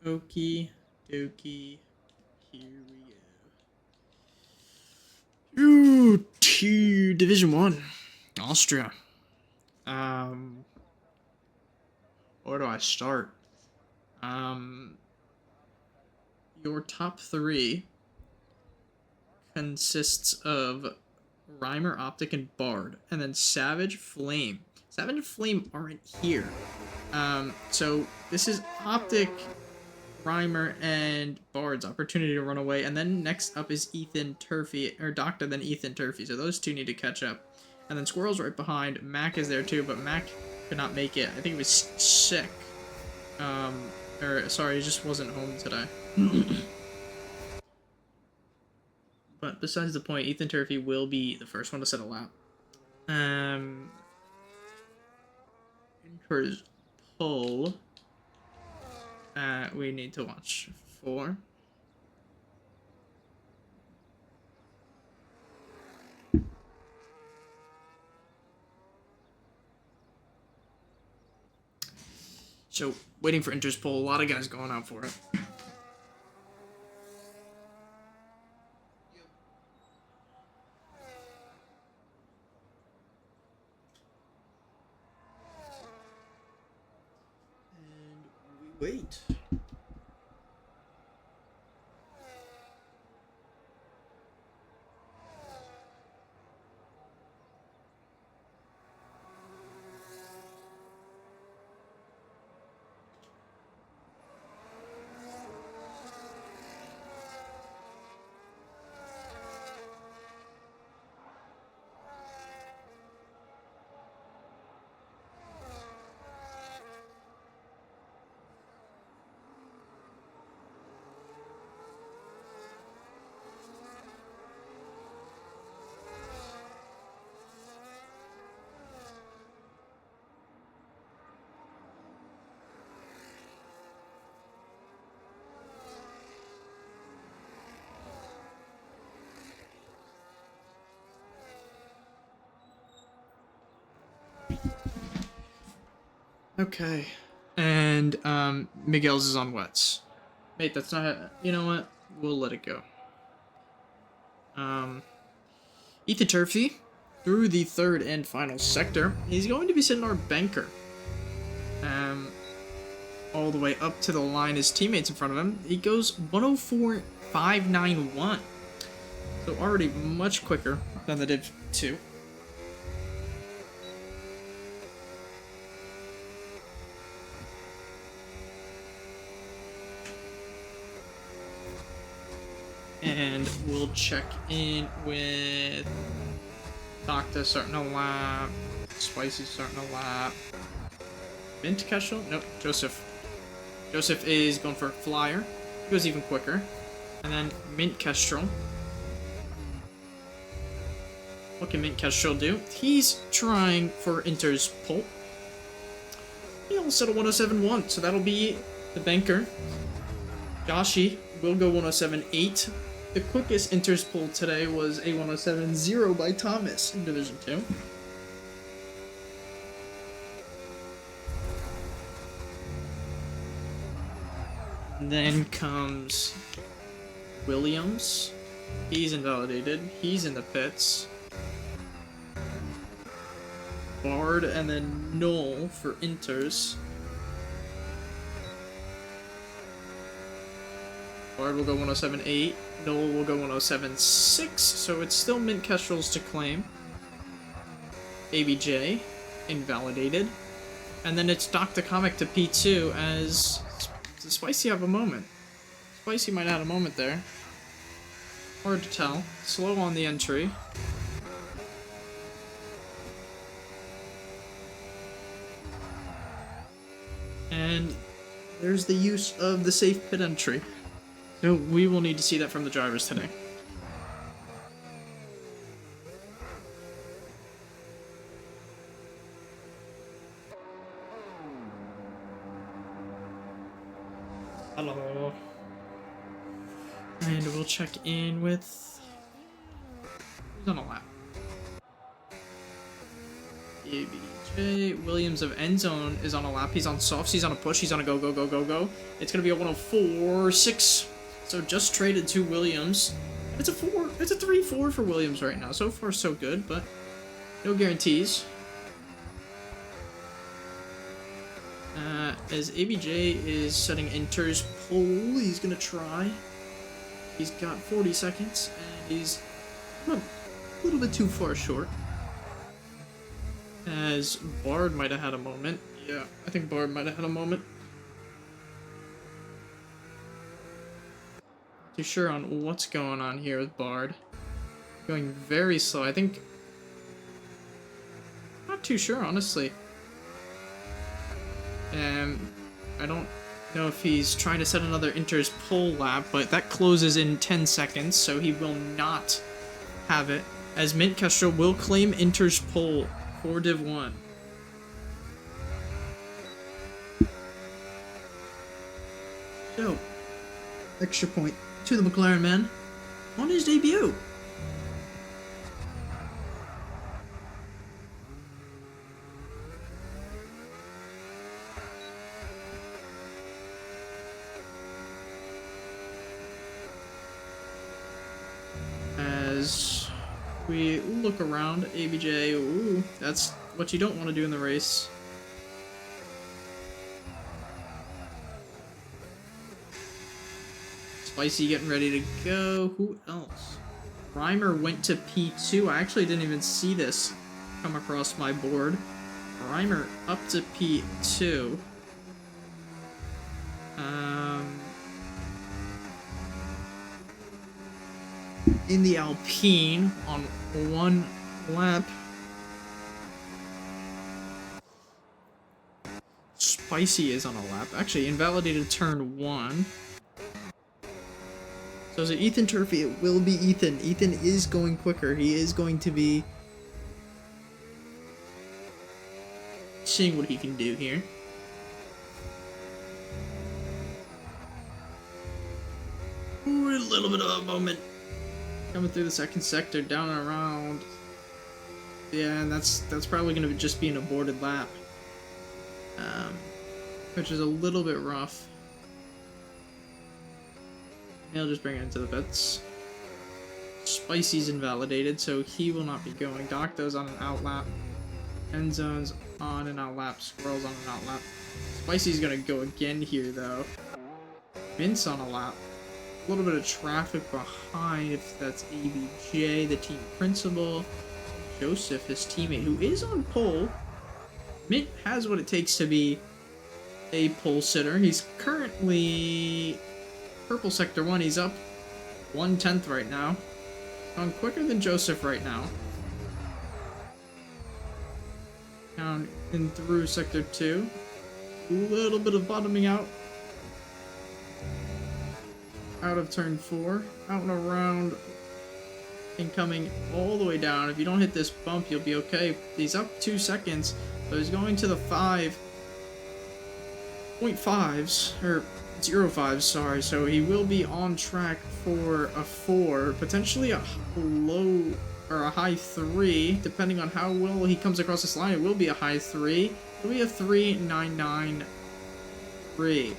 Okie dokie. Here we go. Ooh, to Division 1. Austria. Where do I start? Your top 3 consists of Rhymer, Optic, and Bard, and then Savage, Flame. Savage and Flame aren't here. So this is Optic, Rhymer, and Bard's opportunity to run away, and then next up is Ethan Turfy, or Doctor, then Ethan Turfy, so those two need to catch up. And then Squirrel's right behind. Mac is there too, but Mac could not make it. I think he was sick. Or sorry, he just wasn't home today. But besides the point, Ethan Turfy will be the first one to set a lap. Enters pull. We need to watch for. So, waiting for Inter's pull. A lot of guys going out for it. And we wait. Okay. And Miguel's is on wets. Mate, that's not. You know what? We'll let it go. Ethan Turfy through the third and final sector. He's going to be sitting our banker. All the way up to the line. His teammates in front of him. He goes 104.591. So already much quicker than the Div 2. And we'll check in with Doctor starting a lap, Spicy starting a lap, Mint Kestrel? Nope, Joseph. Joseph is going for a flyer, he goes even quicker, and then Mint Kestrel. What can Mint Kestrel do? He's trying for Inter's pull. He almost set a 107.1, so that'll be the banker. Joshi will go 107.8. The quickest Inter's pull today was a 107.0 by Thomas in Division 2. And then comes Williams. He's invalidated. He's in the pits. Bard and then Null for Inters. Bard will go 107.8. Noel will go 107.6. So it's still Mint Kestrels to claim. ABJ, invalidated. And then it's Dr. Comic to P2 as Spicy have a moment. Spicy might have had a moment there. Hard to tell. Slow on the entry. And there's the use of the safe pit entry. So we will need to see that from the drivers today. Hello. And we'll check in with... who's on a lap? ABJ. Williams of End Zone is on a lap. He's on softs. He's on a push. He's on a go, go, go, go, go. It's going to be a 104.6. So just traded to Williams. It's a 4. It's a 3-4 for Williams right now. So far, so good, but no guarantees. As ABJ is setting Inter's pole, he's going to try. He's got 40 seconds, and he's a little bit too far short. As Bard might have had a moment. Yeah, I think Bard might have had a moment. Not too sure on what's going on here with Bard. Going very slow. I think... not too sure, honestly. I don't know if he's trying to set another Inter's pole lap, but that closes in 10 seconds, so he will not have it. As Mint Kestrel will claim Inter's pole for Div 1. So, extra point to the McLaren man on his debut. As we look around, ABJ, ooh, that's what you don't want to do in the race. Spicy getting ready to go. Who else? Reimer went to P2. I actually didn't even see this come across my board. Reimer up to P2. In the Alpine on one lap. Spicy is on a lap. Actually, invalidated turn 1. So is it Ethan Turfy? It will be Ethan. Ethan is going quicker. He is going to be seeing what he can do here. Ooh, a little bit of a moment. Coming through the second sector, down and around. Yeah, and that's probably going to just be an aborted lap. Which is a little bit rough. He'll just bring it into the pits. Spicy's invalidated, so he will not be going. Docto's on an outlap. End Zone's on an outlap. Squirrel's on an outlap. Spicy's going to go again here, though. Mint's on a lap. A little bit of traffic behind, if that's ABJ, the team principal. Joseph, his teammate, who is on pole. Mint has what it takes to be a pole sitter. He's currently purple sector 1. He's up 1/10 right now. Going quicker than Joseph right now. Down in through sector 2. A little bit of bottoming out. Out of turn 4, out and around, and coming all the way down. If you don't hit this bump, you'll be okay. He's up 2 seconds, so he's going to the 5.5s, or 0.5s, sorry, so he will be on track for a 4, potentially a low, or a high 3, depending on how well he comes across this line. It will be a high 3, it'll be a 3.993.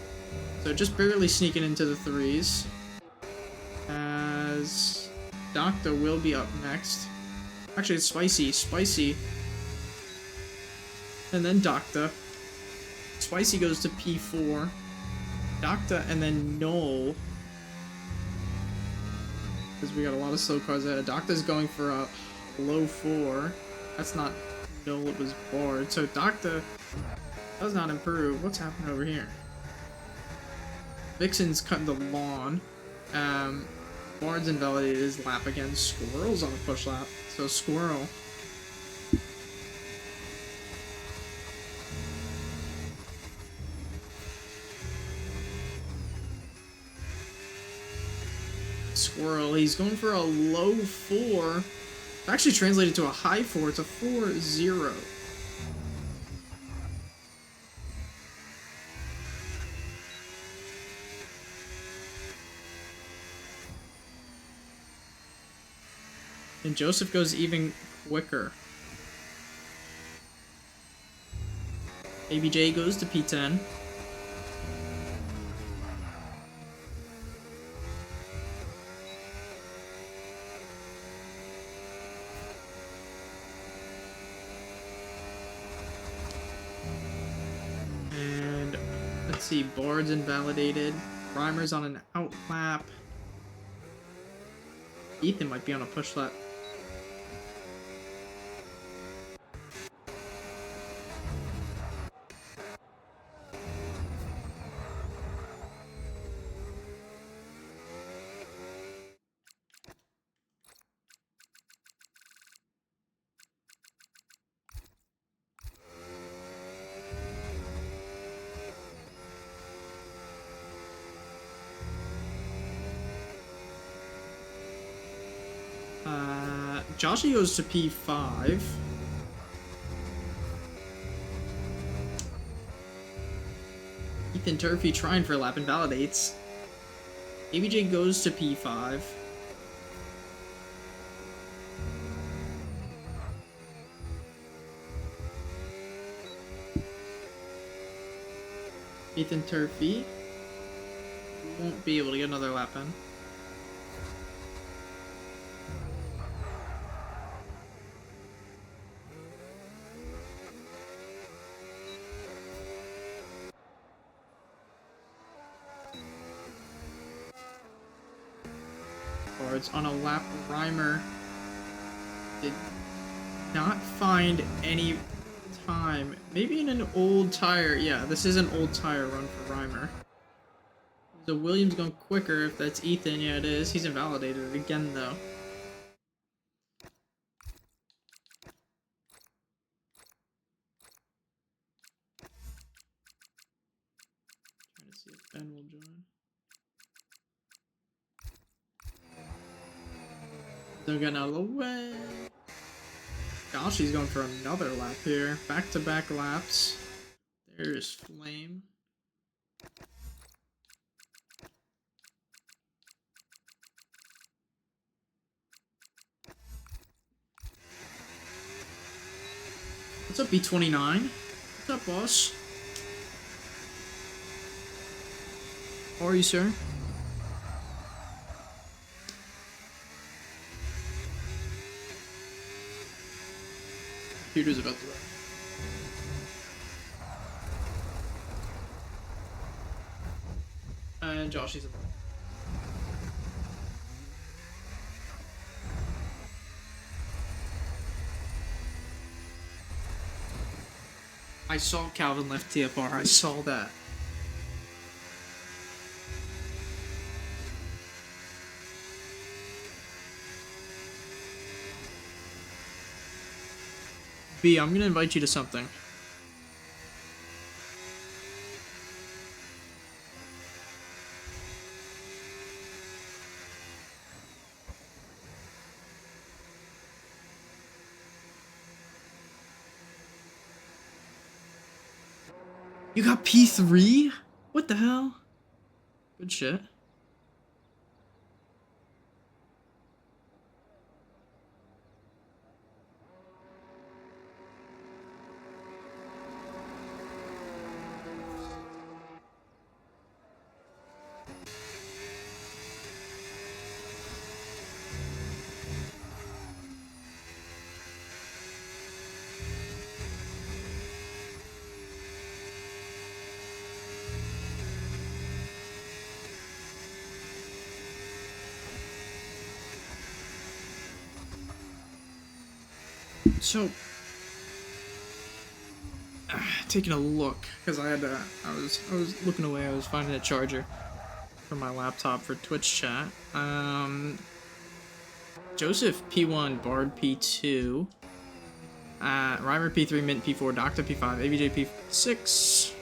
So just barely sneaking into the 3s. As Doctor will be up next. Actually, it's Spicy. And then Doctor. Spicy goes to P4. Doctor and then Noel because we got a lot of slow cards ahead. Doctor's going for a low 4. That's not null, it was barred. So Doctor does not improve. What's happening over here? Vixen's cutting the lawn. Bard's invalidated his lap again. Squirrel's on a push lap. So Squirrel. Squirrel, he's going for a low 4. Actually translated to a high 4. It's a 4-0. And Joseph goes even quicker. ABJ goes to P10. And let's see, Bard's invalidated. Reimer's on an out lap. Ethan might be on a push lap. Joshy goes to P5. Ethan Turfy trying for a lap, invalidates. ABJ goes to P5. Ethan Turfy won't be able to get another lap in. Bard's on a lap. Reimer did not find any time. Maybe in an old tire. Yeah, this is an old tire run for Reimer. So Williams going quicker if that's Ethan. Yeah, it is. He's invalidated again, though. Trying to see if Ben will join. They're getting out of the way. Gosh, she's going for another lap here. Back-to-back laps. There's Flame. What's up, B29? What's up, boss? How are you, sir? Computer's about to run. And Josh is about. I saw Calvin left TFR. I saw that. B, I'm gonna invite you to something. You got P3? What the hell? Good shit. So, taking a look, because I was looking away, I was finding a charger for my laptop for Twitch chat. Joseph P1, Bard P2, Reimer P3, Mint P4, Doctor P5, ABJ P6,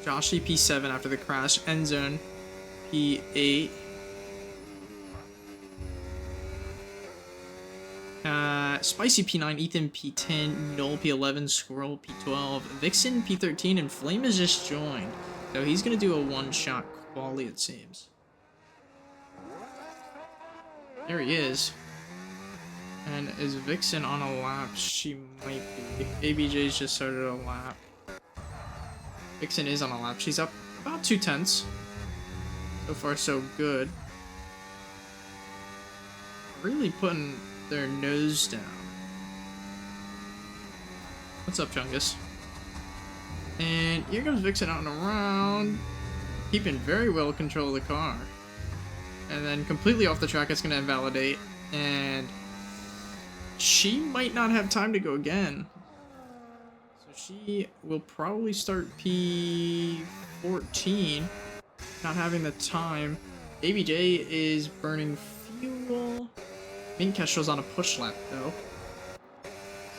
Joshi P7 after the crash, Endzone P8, Spicy P9, Ethan P10, Null P11, Squirrel P12, Vixen P13, and Flame has just joined. So he's gonna do a one-shot quali, it seems. There he is. And is Vixen on a lap? She might be. ABJ's just started a lap. Vixen is on a lap. She's up about 2/10. So far, so good. Really putting their nose down. What's up, Chungus? And here comes Vixen out and around, keeping very well control of the car. And then completely off the track, it's going to invalidate, and she might not have time to go again. So she will probably start P14, not having the time. ABJ is burning fuel. Mint Kestrel's on a push lap, though.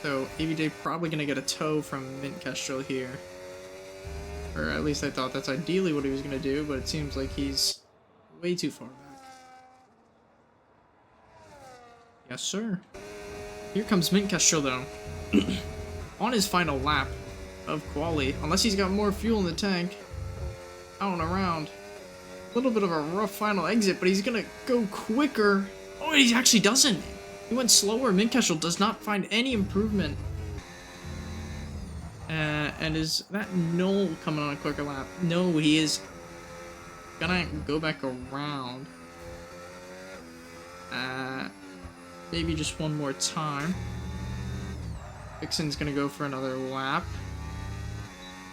So ABJ probably going to get a tow from Mint Kestrel here. Or at least I thought that's ideally what he was going to do, but it seems like he's way too far back. Yes, sir. Here comes Mint Kestrel, though. On his final lap of quali. Unless he's got more fuel in the tank. Out and around. A little bit of a rough final exit, but he's going to go quicker. Oh, he actually doesn't. He went slower. Mint Kestrel does not find any improvement. And is that Null coming on a quicker lap? No, he is gonna go back around. Maybe just one more time. Vixen's gonna go for another lap.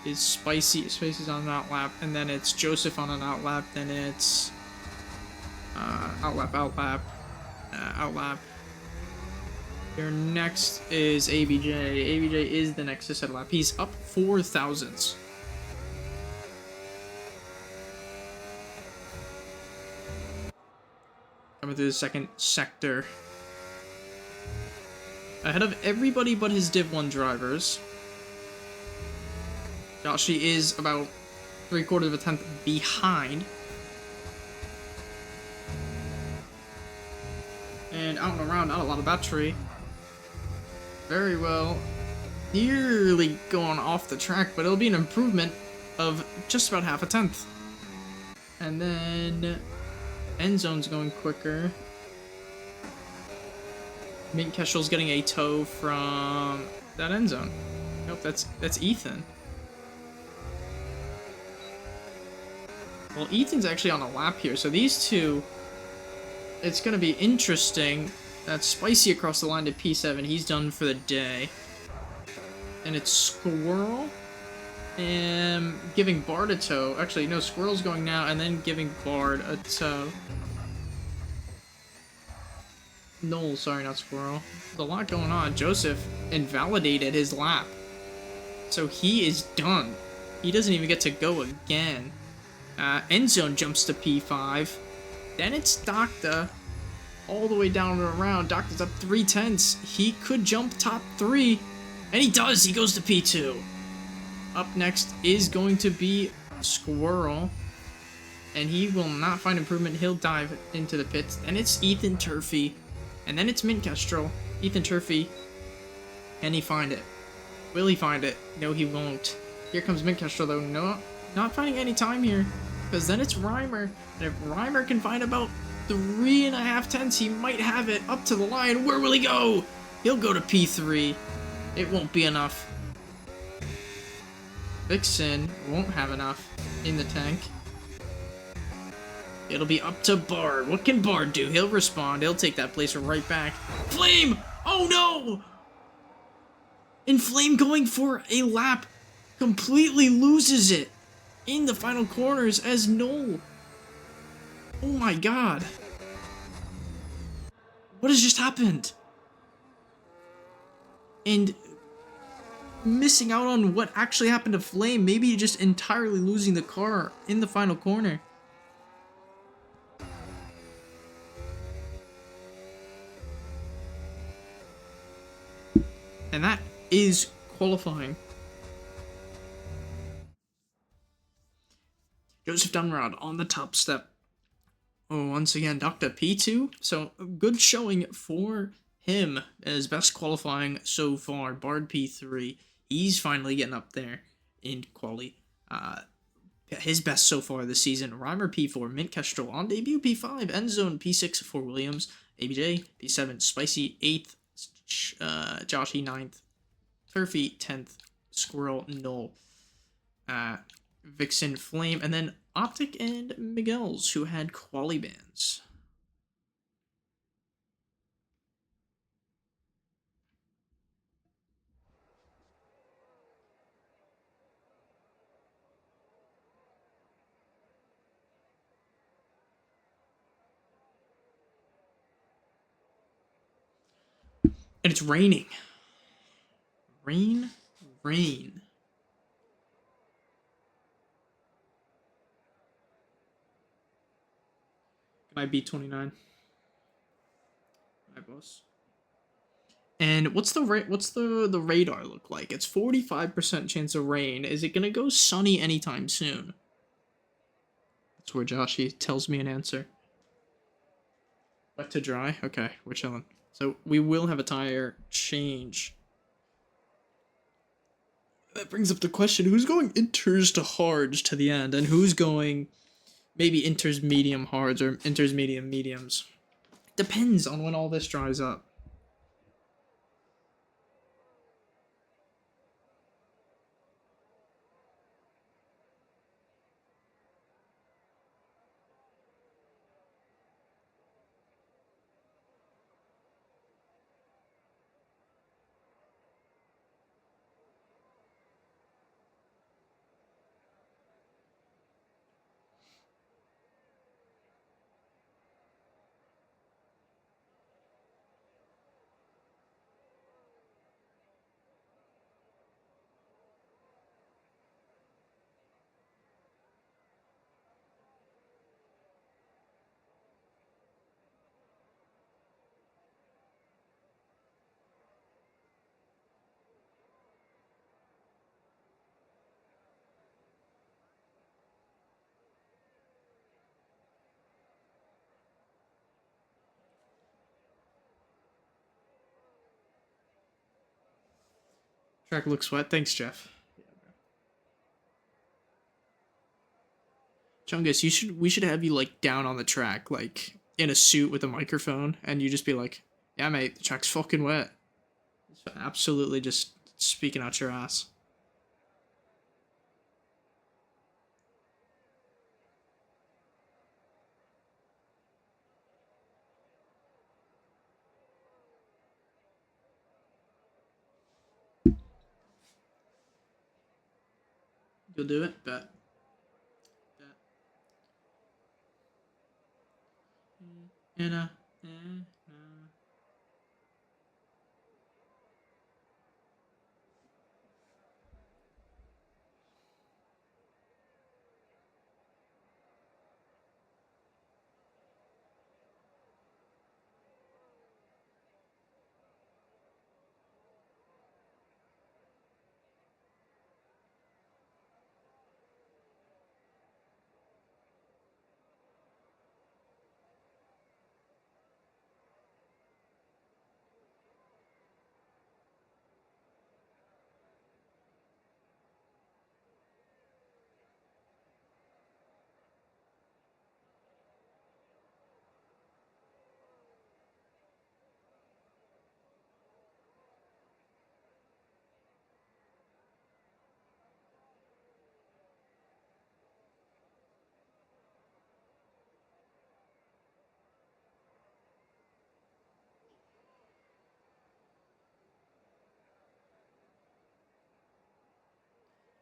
Is Spicy's on an out lap, and then it's Joseph on an out lap, then it's out lap. Your next is ABJ. ABJ is the next to set lap. He's up 4 thousandths. Coming through the second sector. Ahead of everybody but his Div 1 drivers. Joshi is about 3/4 of a tenth behind. And out and around, not a lot of battery. Very well. Nearly going off the track, but it'll be an improvement of just about half a tenth. And then Endzone's going quicker. Mint Kestrel's getting a tow from that Endzone. Nope, that's Ethan. Well, Ethan's actually on a lap here, so these two, it's going to be interesting. That's Spicy across the line to P7. He's done for the day. And it's Squirrel. And giving Bard a tow. Actually, no, Squirrel's going now, and then giving Bard a tow. Null, sorry, not Squirrel. There's a lot going on. Joseph invalidated his lap. So he is done. He doesn't even get to go again. Endzone jumps to P5. Then it's Docta. All the way down and around. Doctor's up 3/10. He could jump top 3. And he does. He goes to P2. Up next is going to be Squirrel. And he will not find improvement. He'll dive into the pits. And it's Ethan Turfy. And then it's Mint Kestrel. Ethan Turfy. Can he find it? Will he find it? No, he won't. Here comes Mint Kestrel, though. No, not finding any time here. Because then it's Reimer. And if Reimer can find about 3.5 tenths, he might have it up to the line. Where will he go? He'll go to P3. It won't be enough. Vixen won't have enough in the tank. It'll be up to Bard. What can Bard do? He'll respond. He'll take that place right back. Flame! Oh no! And Flame going for a lap completely loses it in the final corners as Null. Oh my god. What has just happened? And missing out on what actually happened to Flame. Maybe just entirely losing the car in the final corner. And that is qualifying. Joseph Dunrod on the top step. Oh, once again, Dr. P2. So, good showing for him as best qualifying so far. Bard P3. He's finally getting up there in quali. His best so far this season. Reimer P4. Mint Kestrel on debut P5. Endzone P6 for Williams. ABJ P7. Spicy 8th. Joshy 9th. Turfy 10th. Squirrel Null. Vixen Flame. And then Optic and Miguel's, who had quali bans. And it's raining. Rain. Can I beat 29? My boss. And what's the radar look like? It's 45% chance of rain. Is it gonna go sunny anytime soon? That's where Joshy tells me an answer. Wet to dry? Okay, we're chilling. So we will have a tire change. That brings up the question, who's going inters to hards to the end, and who's going maybe inters medium hards or inters medium mediums? Depends on when all this dries up. Track looks wet. Thanks, Jeff. Chungus, we should have you like down on the track, like in a suit with a microphone, and you just be like, "Yeah, mate, the track's fucking wet." Absolutely, just speaking out your ass. You'll do it, bet.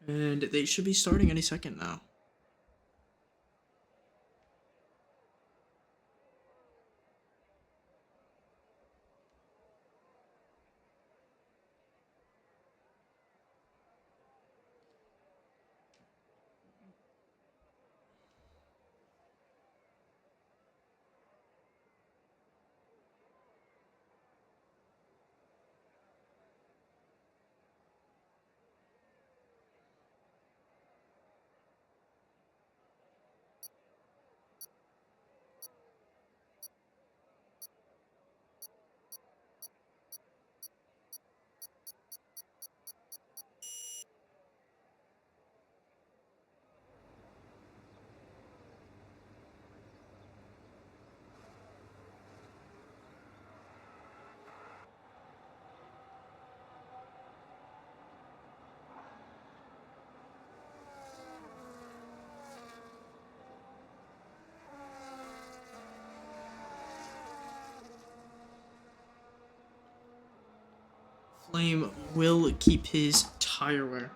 And they should be starting any second now. Flame will keep his tire wear.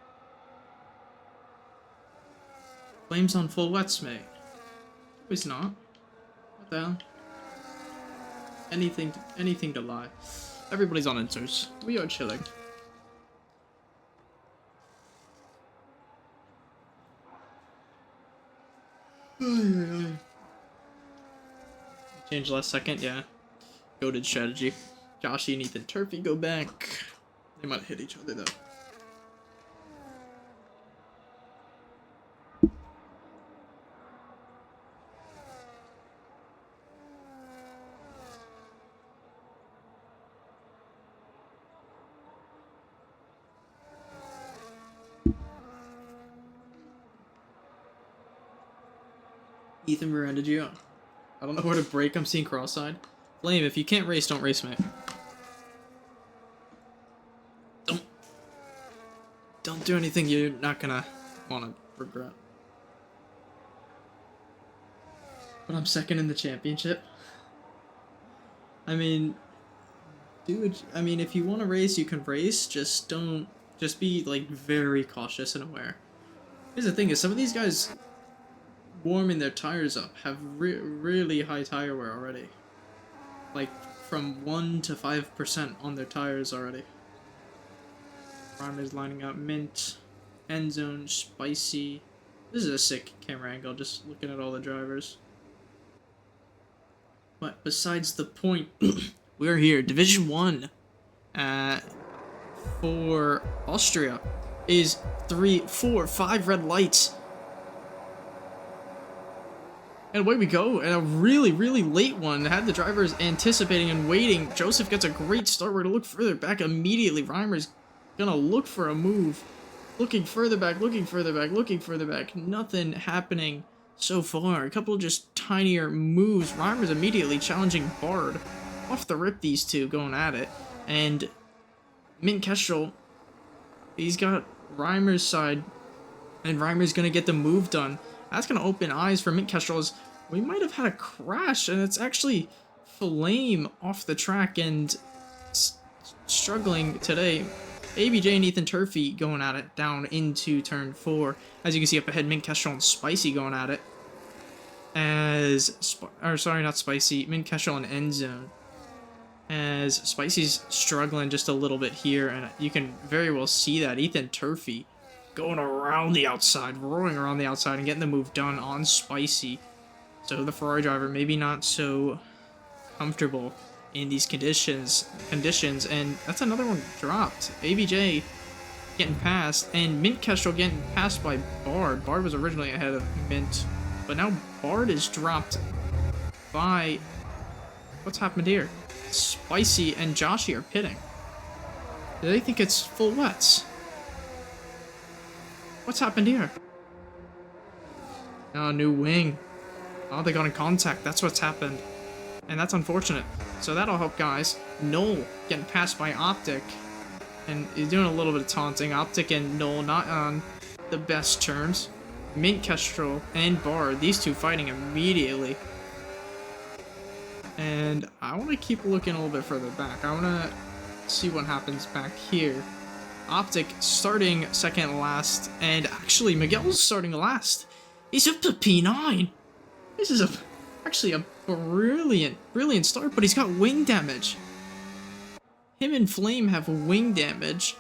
Flame's on full wets, mate. No, he's not. What the hell? Anything to lie. Everybody's on inters. We are chilling. Change last second, yeah. Goated strategy. Joshy and Ethan Turfy go back. They might hit each other though. Ethan Miranda Gio. I don't know where to break. I'm seeing cross-eyed. Flame, if you can't race, don't race, mate. Don't do anything you're not gonna want to regret. But I'm second in the championship. I mean, dude, if you want to race, you can race. Just be, like, very cautious and aware. Here's the thing is, some of these guys warming their tires up have really high tire wear already. Like, from 1 to 5% on their tires already. Primer's lining up. Mint, End Zone, Spicy. This is a sick camera angle, just looking at all the drivers. But besides the point, we're here. Division 1 for Austria is 3, 4, 5 red lights. And away we go, and a really late one. Had the drivers anticipating and waiting. Joseph gets a great start. We're going to look further back immediately. Reimer's going to look for a move. Looking further back, looking further back, looking further back. Nothing happening so far. A couple of just tinier moves. Reimer's immediately challenging Bard. Off the rip, these two going at it. And Mint Kestrel, he's got Reimer's side. And Reimer's going to get the move done. That's going to open eyes for Mint Kestrel. We might have had a crash, and it's actually Flame off the track and struggling today. ABJ and Ethan Turfy going at it down into turn 4. As you can see up ahead, Mint Kestrel and Spicy going at it. Not Spicy, Mint Kestrel and End Zone. As Spicy's struggling just a little bit here, and you can very well see that. Ethan Turfy going around the outside, roaring around the outside, and getting the move done on Spicy. So the Ferrari driver maybe not so comfortable in these conditions, and that's another one dropped. ABJ getting passed, and Mint Kestrel getting passed by Bard. Bard was originally ahead of Mint, but now Bard is dropped by... What's happened here? Spicy and Joshy are pitting. Do they think it's full wets? What's happened here? Oh, new wing. Oh, they got in contact. That's what's happened. And that's unfortunate. So that'll help, guys. Noel getting passed by Optic. And he's doing a little bit of taunting. Optic and Noel not on the best terms. Mint Kestrel and Bard, these two fighting immediately. And I want to keep looking a little bit further back. I want to see what happens back here. Optic starting second last, and actually Miguel's starting last. He's up to P9. This is actually a brilliant start, but he's got wing damage. Him and Flame have wing damage,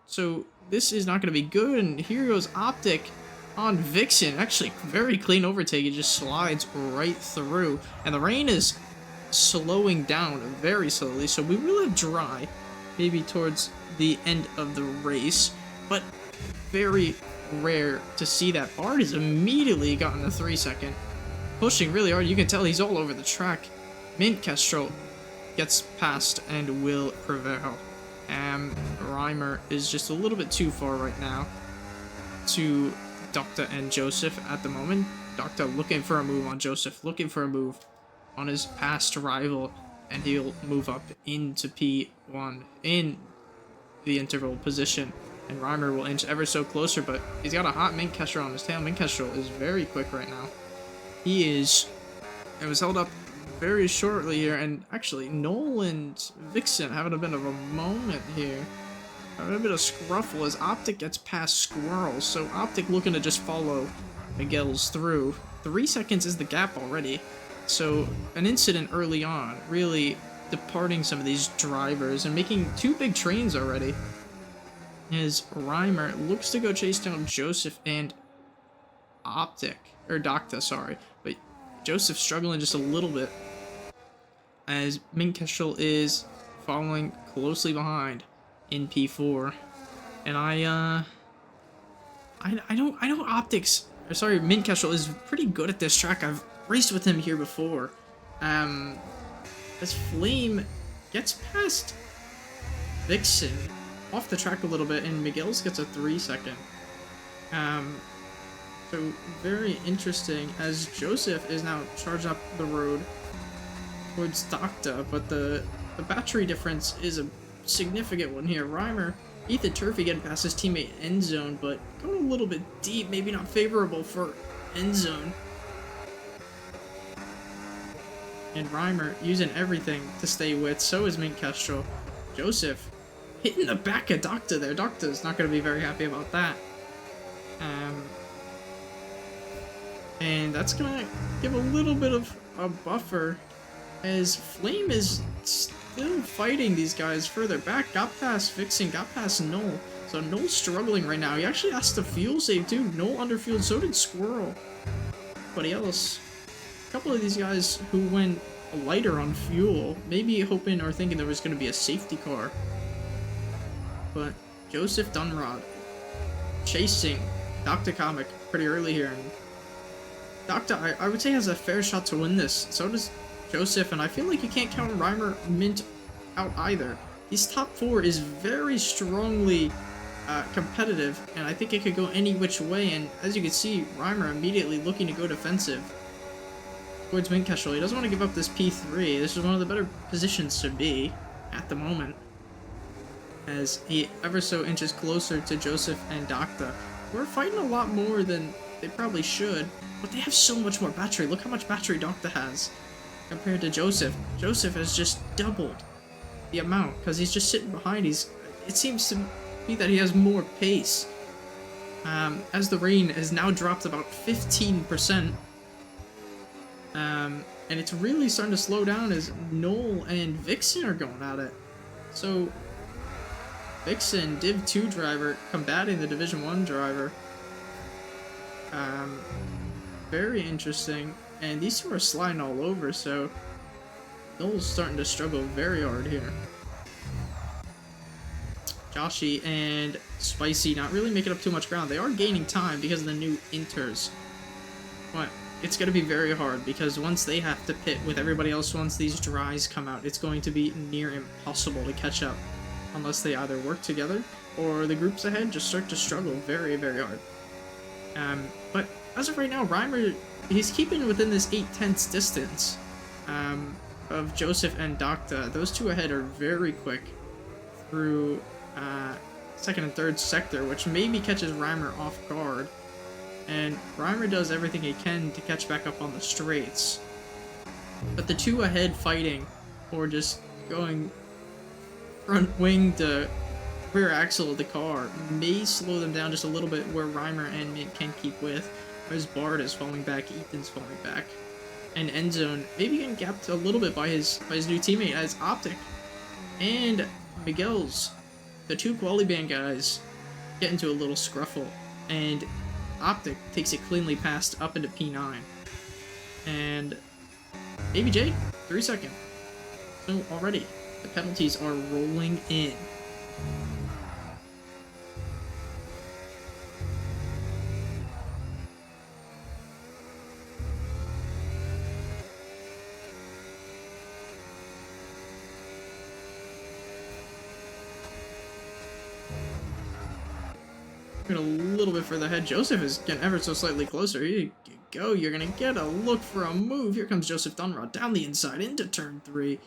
so this is not going to be good. And here goes Optic on Vixen. Actually, very clean overtake. It just slides right through, and the rain is slowing down very slowly, so we will have dry maybe towards the end of the race, but very rare to see that. Bard has immediately gotten a 3-second, pushing really hard. You can tell he's all over the track. Mint Kestrel gets past and will prevail. Reimer is just a little bit too far right now to Doctor and Joseph at the moment. Doctor looking for a move on Joseph, looking for a move on his past rival, and he'll move up into P1 in the interval position. And Reimer will inch ever so closer, but he's got a hot Mint Kestrel on his tail. Mint Kestrel is very quick right now. He is... It was held up very shortly here, and actually, Noel and Vixen having a bit of a moment here. Having a bit of scruffle as Optic gets past Squirrel, so Optic looking to just follow Miguel's through. 3 seconds is the gap already, so an incident early on, really departing some of these drivers and making 2 big trains already. As Reimer looks to go chase down Joseph and Optic, or Docta, sorry, but Joseph struggling just a little bit as Minkeshel is following closely behind in P4, and I know Optics, or sorry, Minkeshel is pretty good at this track. I've raced with him here before. As Flame gets past Vixen off the track a little bit, and Miguel's gets a 3 second. So very interesting as Joseph is now charging up the road towards Docta, but the battery difference is a significant one here. Reimer, Ethan Turfey getting past his teammate Endzone, but going a little bit deep, maybe not favorable for Endzone. And Reimer using everything to stay with, so is Minkeshel. Joseph hitting the back of Docta there. Docta's not going to be very happy about that. And that's going to give a little bit of a buffer as Flame is still fighting these guys further back. Got past Vixen, got past Noel. So Noel's struggling right now. He actually has to fuel save too. Noel underfueled, so did Squirrel. Everybody else. A couple of these guys who went lighter on fuel, maybe hoping or thinking there was going to be a safety car. But Joseph Dunrod chasing Dr. Comic pretty early here, and Docta, I would say, has a fair shot to win this. So does Joseph, and I feel like you can't count Reimer Mint out either. These top 4 is very strongly competitive, and I think it could go any which way, and as you can see, Reimer immediately looking to go defensive towards Minkeshel. He doesn't want to give up this P3. This is one of the better positions to be at the moment, as he ever so inches closer to Joseph and Docta. We're fighting a lot more than they probably should, but they have so much more battery. Look how much battery Docta has compared to Joseph. Joseph has just doubled the amount because he's just sitting behind. It seems to be that he has more pace. As the rain has now dropped about 15%. And it's really starting to slow down as Noel and Vixen are going at it. So Vixen, Div 2 driver, combating the Division 1 driver. Very interesting. And these 2 are sliding all over, so Noel's starting to struggle very hard here. Joshy and Spicy not really making up too much ground. They are gaining time because of the new inters. But it's going to be very hard because once they have to pit with everybody else, once these dries come out, it's going to be near impossible to catch up unless they either work together or the groups ahead just start to struggle very, very hard. But as of right now, Reimer, he's keeping within this 8/10 distance of Joseph and Docta. Those 2 ahead are very quick through second and third sector, which maybe catches Reimer off guard. And Reimer does everything he can to catch back up on the straights. But the 2 ahead fighting, or just going front wing to rear axle of the car, may slow them down just a little bit where Reimer and Mint can keep with. As Bard is falling back, Ethan's falling back. And Endzone maybe getting gapped a little bit by his new teammate as Optic and Miguel's, the 2 quality band guys, get into a little scruffle, and Optic takes it cleanly past up into P9. And ABJ, 3 seconds. So already, the penalties are rolling in. A little bit further ahead. Joseph is getting ever so slightly closer. Here you go. You're gonna get a look for a move. Here comes Joseph Dunrod down the inside into turn 3.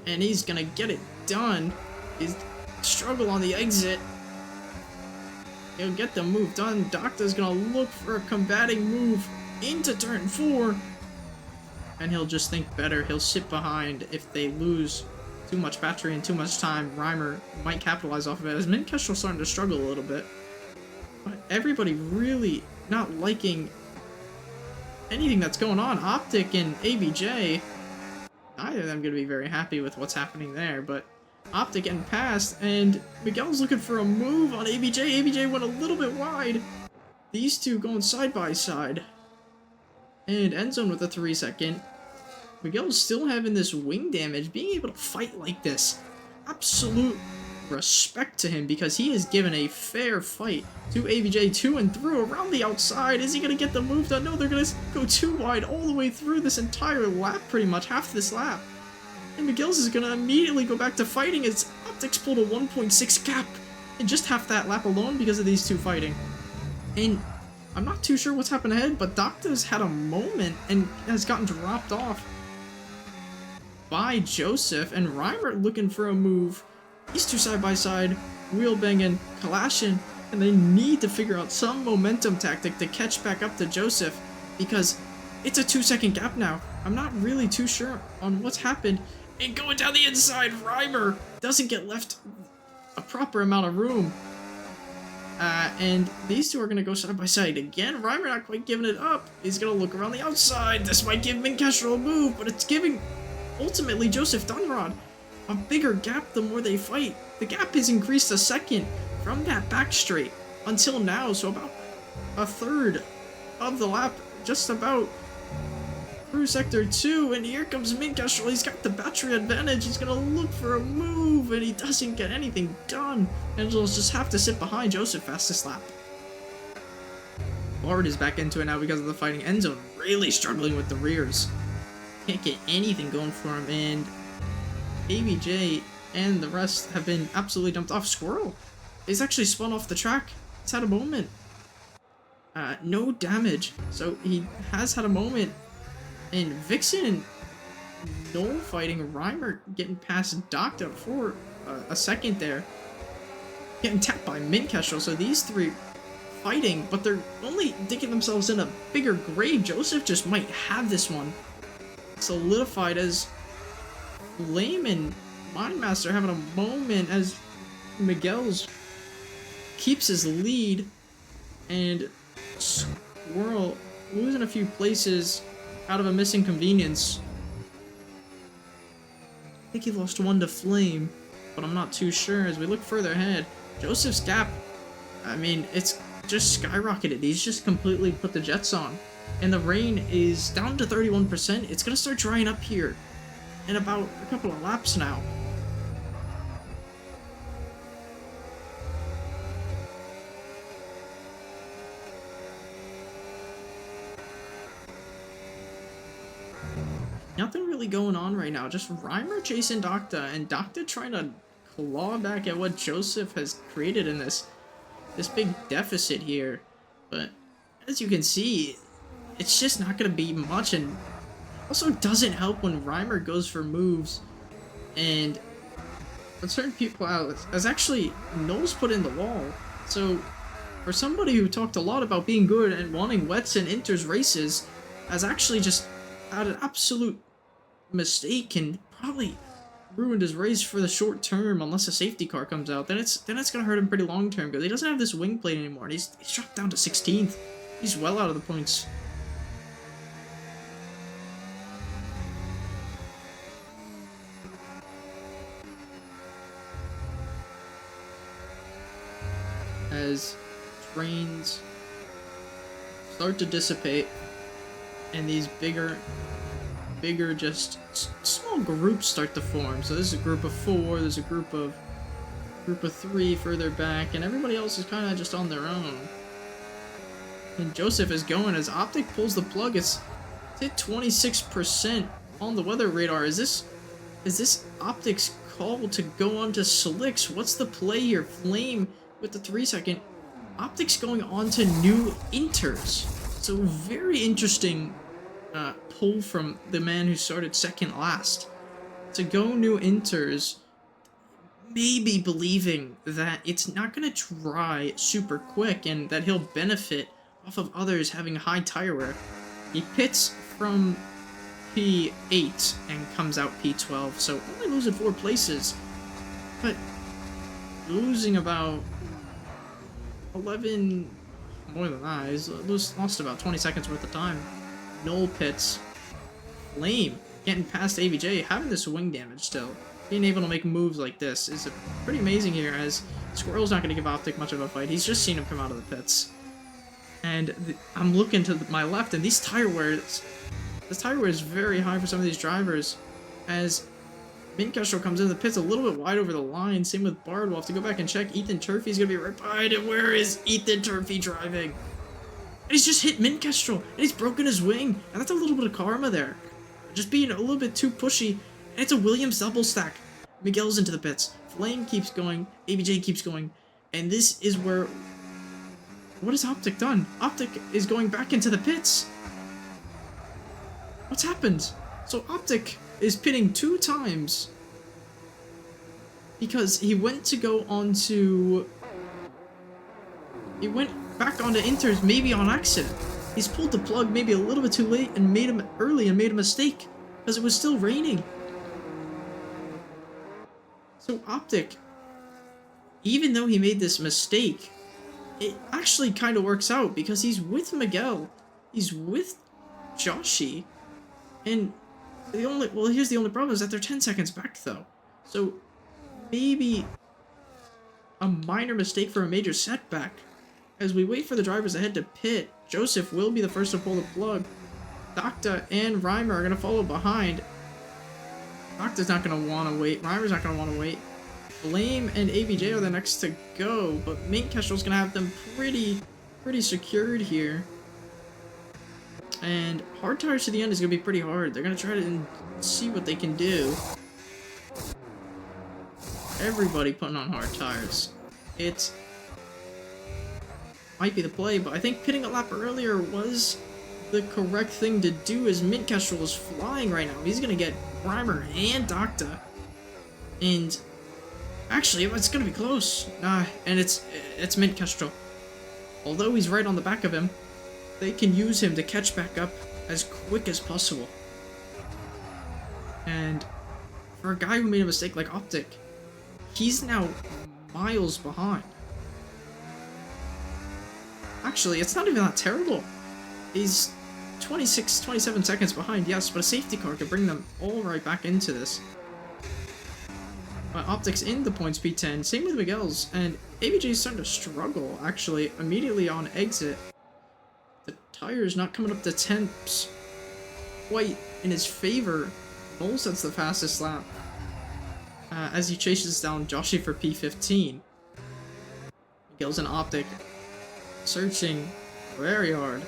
And he's gonna get it done. He's struggle on the exit. He'll get the move done. Docta's gonna look for a combating move into turn 4. and he'll just think better. He'll sit behind. If they lose too much battery and too much time, Reimer might capitalize off of it, as Minkestrel starting to struggle a little bit. But everybody really not liking anything that's going on. Optic and ABJ, neither of them going to be very happy with what's happening there, but Optic getting past, and Miguel's looking for a move on ABJ. ABJ went a little bit wide. These two going side by side. And Endzone with a 3-second. Miguel's still having this wing damage. Being able to fight like this, absolute respect to him, because he has given a fair fight to ABJ to and through around the outside. Is he going to get the move done? No, they're going to go too wide all the way through this entire lap, pretty much half this lap. And Miguel's is going to immediately go back to fighting as Optics pulled a 1.6 gap in just half that lap alone because of these two fighting. And I'm not too sure what's happened ahead, but Docta's had a moment and has gotten dropped off by Joseph, and Reimer looking for a move. These two side by side, wheel banging, clashing, and they need to figure out some momentum tactic to catch back up to Joseph, because it's a 2-second gap now. I'm not really too sure on what's happened. And going down the inside, Reimer doesn't get left a proper amount of room. And these two are going to go side by side again. Reimer not quite giving it up. He's going to look around the outside. This might give Minkestrel a move, but it's giving, ultimately, Joseph Dunrod a bigger gap the more they fight. The gap has increased a second from that back straight until now, so about a third of the lap, just about through Sector 2, and here comes Minkestrel. He's got the battery advantage. He's gonna look for a move, and he doesn't get anything done. Angelos just have to sit behind Joseph fastest lap. Bard is back into it now because of the fighting. Endzone really struggling with the rears. Can't get anything going for him, and ABJ and the rest have been absolutely dumped off. Squirrel is actually spun off the track. He's had a moment. No damage, so he has had a moment. And Vixen and Noel fighting. Reimer getting past Docta for a second there. Getting tapped by Minkestrel, so these three fighting, but they're only digging themselves in a bigger grave. Joseph just might have this one solidified, as Flame and Mindmaster having a moment as Miguel's keeps his lead, and Squirrel losing a few places out of a missing convenience. I think he lost one to Flame, but I'm not too sure. As we look further ahead, Joseph's gap, I mean, it's just skyrocketed. He's just completely put the jets on. And the rain is down to 31%. It's going to start drying up here in about a couple of laps now. Nothing really going on right now. Just Reimer chasing Docta, and Docta trying to claw back at what Joseph has created in this big deficit here. But as you can see, it's just not going to be much, and also doesn't help when Reimer goes for moves and when certain people out, as actually Noel's put in the wall. So for somebody who talked a lot about being good and wanting wets and inters races, has actually just had an absolute mistake and probably ruined his race for the short term, unless a safety car comes out. Then it's gonna hurt him pretty long term, because he doesn't have this wing plate anymore, and he's dropped down to 16th. He's well out of the points. As trains start to dissipate and these bigger just small groups start to form. So this is a group of 4, there's a group of 3 further back, and everybody else is kind of just on their own. And Joseph is going as Optic pulls the plug. It's hit 26% on the weather radar. Is this Optic's call to go on to Slicks? What's the play here? Flame with the 3-second. Optic's going on to new inters. So very interesting pull from the man who started second last to go new inters, maybe believing that it's not going to dry super quick and that he'll benefit off of others having high tire wear. He pits from P8 and comes out P12, so only losing 4 places, but losing about 11, more than that. He's lost about 20 seconds worth of time. Null pits. Flame getting past ABJ, having this wing damage still. Being able to make moves like this is pretty amazing here, as Squirrel's not going to give Optic much of a fight. He's just seen him come out of the pits. And I'm looking to my left, and these tire wears, this tire wear is very high for some of these drivers, as Minkestrel comes into the pits a little bit wide over the line. Same with Bard. We'll have to go back and check. Ethan Turfey's going to be right behind it. Where is Ethan Turfey driving? And he's just hit Minkestrel, and he's broken his wing, and that's a little bit of karma there. Just being a little bit too pushy, and it's a Williams double stack. Miguel's into the pits. Flame keeps going, ABJ keeps going, and this is where... What has Optic done? Optic is going back into the pits. What's happened? So Optic is pitting 2 times because he went to go onto... He went back onto Inters maybe on accident. He's pulled the plug maybe a little bit too late and made him early and made a mistake because it was still raining. So Optic, even though he made this mistake, it actually kind of works out because he's with Miguel, he's with Joshi, and here's the only problem is that they're 10 seconds back though. So maybe a minor mistake for a major setback. As we wait for the drivers ahead to pit, Joseph will be the first to pull the plug. Docta and Reimer are going to follow behind. Docta's not going to want to wait. Reimer's not going to want to wait. Flame and ABJ are the next to go, but Minkestrel's going to have them pretty secured here. And hard tires to the end is going to be pretty hard. They're going to try to see what they can do. Everybody putting on hard tires. It might be the play, but I think pitting a lap earlier was the correct thing to do, as Minkestrel is flying right now. He's going to get Reimer and Docta. And actually, it's going to be close. And it's Minkestrel. Although he's right on the back of him, they can use him to catch back up as quick as possible. And for a guy who made a mistake like Optic, he's now miles behind. Actually, it's not even that terrible. He's 26, 27 seconds behind, yes, but a safety car could bring them all right back into this. But Optic's in the points P10, same with Miguel's, and ABJ's starting to struggle, actually, immediately on exit. The tire's not coming up to temps quite in his favor. Mole sets the fastest lap as he chases down Joshi for P15. Miguel's and Optic searching very hard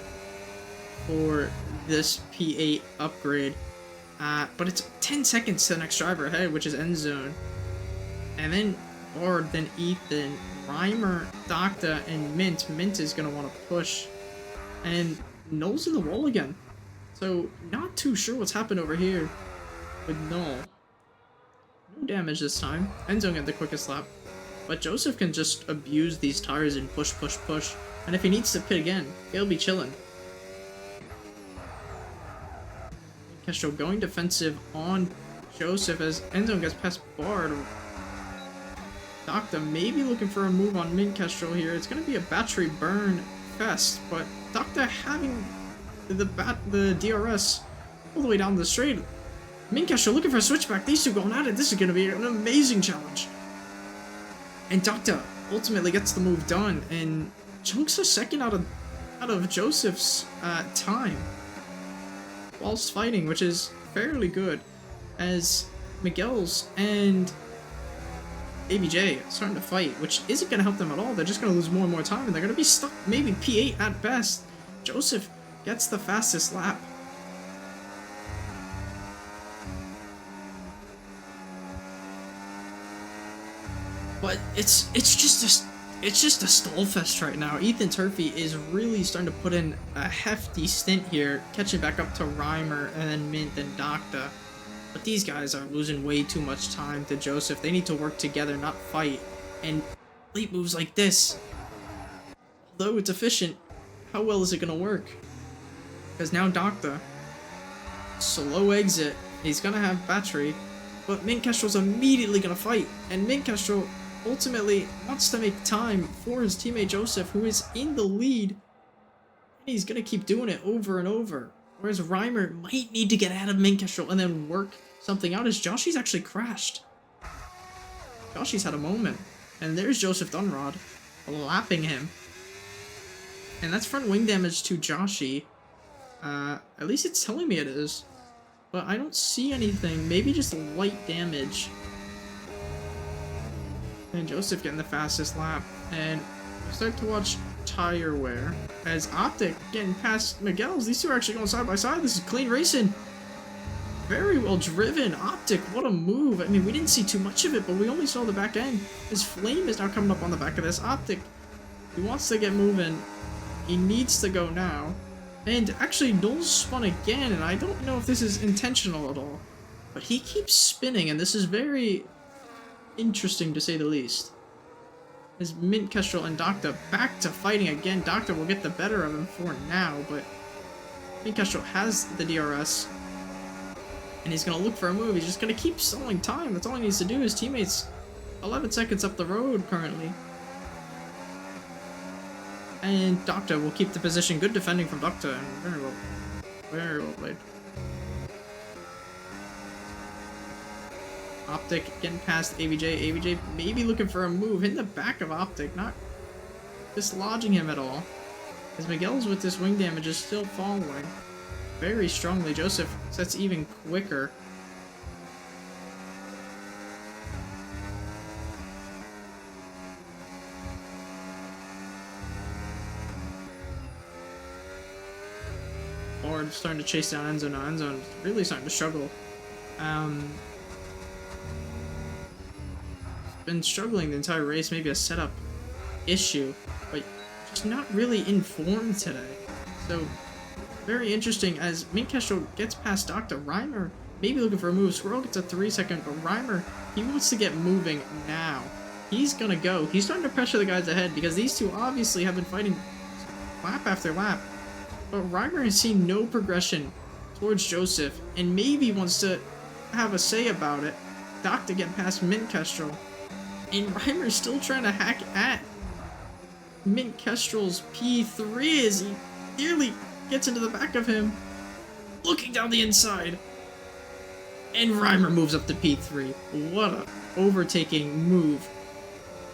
for this P8 upgrade, but it's 10 seconds to the next driver ahead, which is end zone. And then Bard, then Ethan, Reimer, Docta, and Mint. Mint is going to want to push. And Null's in the wall again. So, not too sure what's happened over here with Null. No damage this time. End zone get the quickest lap. But Joseph can just abuse these tires and push, push, push. And if he needs to pit again, he'll be chilling. Minkestrel going defensive on Joseph as Endzone gets past Bard. Docta maybe looking for a move on Minkestrel here. It's going to be a battery burn fest, but Docta having the DRS all the way down the straight. Minkestrel looking for a switchback. These two going at it. This is going to be an amazing challenge. And Docta ultimately gets the move done and chunks a second out of Joseph's time whilst fighting, which is fairly good, as Miguel's and ABJ starting to fight, which isn't going to help them at all. They're just going to lose more and more time, and they're going to be stuck maybe P8 at best. Joseph gets the fastest lap. But it's just a stall fest right now. Ethan Turfey is really starting to put in a hefty stint here, catching back up to Reimer and then Mint and Docta. But these guys are losing way too much time to Joseph. They need to work together, not fight. And late moves like this, although it's efficient, how well is it going to work? Because now Docta slow exit. He's gonna have battery, but Mint Kestrel's immediately gonna fight, and Mint Kestrel ultimately wants to make time for his teammate Joseph, who is in the lead, and he's gonna keep doing it over and over. Whereas Reimer might need to get ahead of Mint Kestrel and then work something out, as Joshy's actually crashed. Joshy's had a moment, and there's Joseph Dunrod lapping him. And that's front wing damage to Joshy. At least it's telling me it is. But I don't see anything. Maybe just light damage. And Joseph getting the fastest lap. And we start to watch tire wear. As Optic getting past Miguel's. These two are actually going side by side. This is clean racing. Very well driven. Optic, what a move. I mean, we didn't see too much of it, but we only saw the back end. His Flame is now coming up on the back of this. Optic, he wants to get moving. He needs to go now. And actually, Knowles spun again, and I don't know if this is intentional at all. But he keeps spinning, and this is very interesting to say the least. As Mint Kestrel and Doctor back to fighting again. Doctor will get the better of him for now, but Mint Kestrel has the DRS. And he's going to look for a move. He's just going to keep stalling time. That's all he needs to do. His teammate's 11 seconds up the road currently. And Doctor will keep the position. Good defending from Doctor. And very well played. Optic getting past AVJ. AVJ maybe looking for a move. Hitting the back of Optic. Not dislodging him at all. As Miguel's with this wing damage is still following very strongly. Joseph sets even quicker. Ford starting to chase down Enzo now. Enzo's really starting to struggle. Been struggling the entire race. Maybe a setup issue, but just not really in form today. So very interesting as Mint Kestrel gets past Dr. Reimer, maybe looking for a move. Squirrel gets a 3-second, but Reimer, he wants to get moving now. He's gonna go. He's starting to pressure the guys ahead because these two obviously have been fighting lap after lap. But Reimer has seen no progression towards Joseph and maybe wants to have a say about it. Doctor getting past Mint Kestrel. And Reimer's still trying to hack at Mint Kestrel's P3 as he nearly gets into the back of him, looking down the inside, and Reimer moves up to P3. What a overtaking move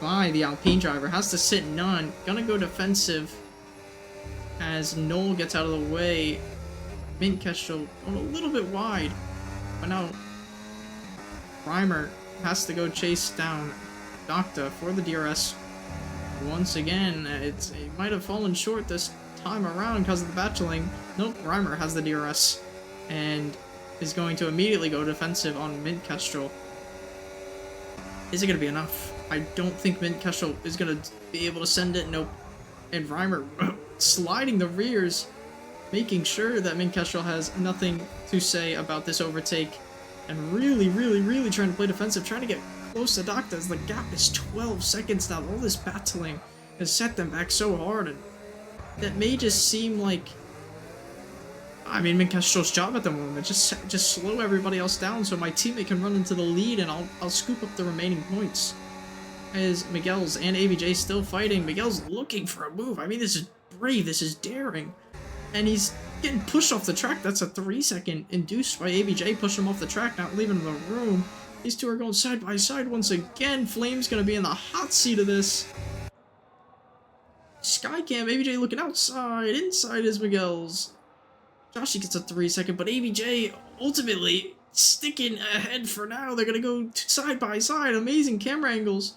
by the Alpine driver. Has to sit none. Gonna go defensive as Noel gets out of the way. Mint Kestrel going a little bit wide, but now Reimer has to go chase down Doctor for the DRS. Once again, it might have fallen short this time around because of the battling. Nope, Reimer has the DRS and is going to immediately go defensive on Mint Kestrel. Is it going to be enough? I don't think Mint Kestrel is going to be able to send it. Nope. And Reimer sliding the rears, making sure that Mint Kestrel has nothing to say about this overtake, and really trying to play defensive, trying to get close to Doctor as the gap is 12 seconds now. All this battling has set them back so hard, and that may just seem like, I mean, Mint Kestrel's job at the moment. Just slow everybody else down so my teammate can run into the lead and I'll scoop up the remaining points. As Miguel's and AVJ still fighting. Miguel's looking for a move. I mean, this is brave. This is daring. And he's getting pushed off the track. That's a 3-second induced by AVJ. Push him off the track, not leaving him the room. These two are going side by side once again. Flame's going to be in the hot seat of this. Skycam, AVJ looking outside. Inside is Miguel's. Joshy gets a 3-second, but AVJ ultimately sticking ahead for now. They're going to go side by side. Amazing camera angles.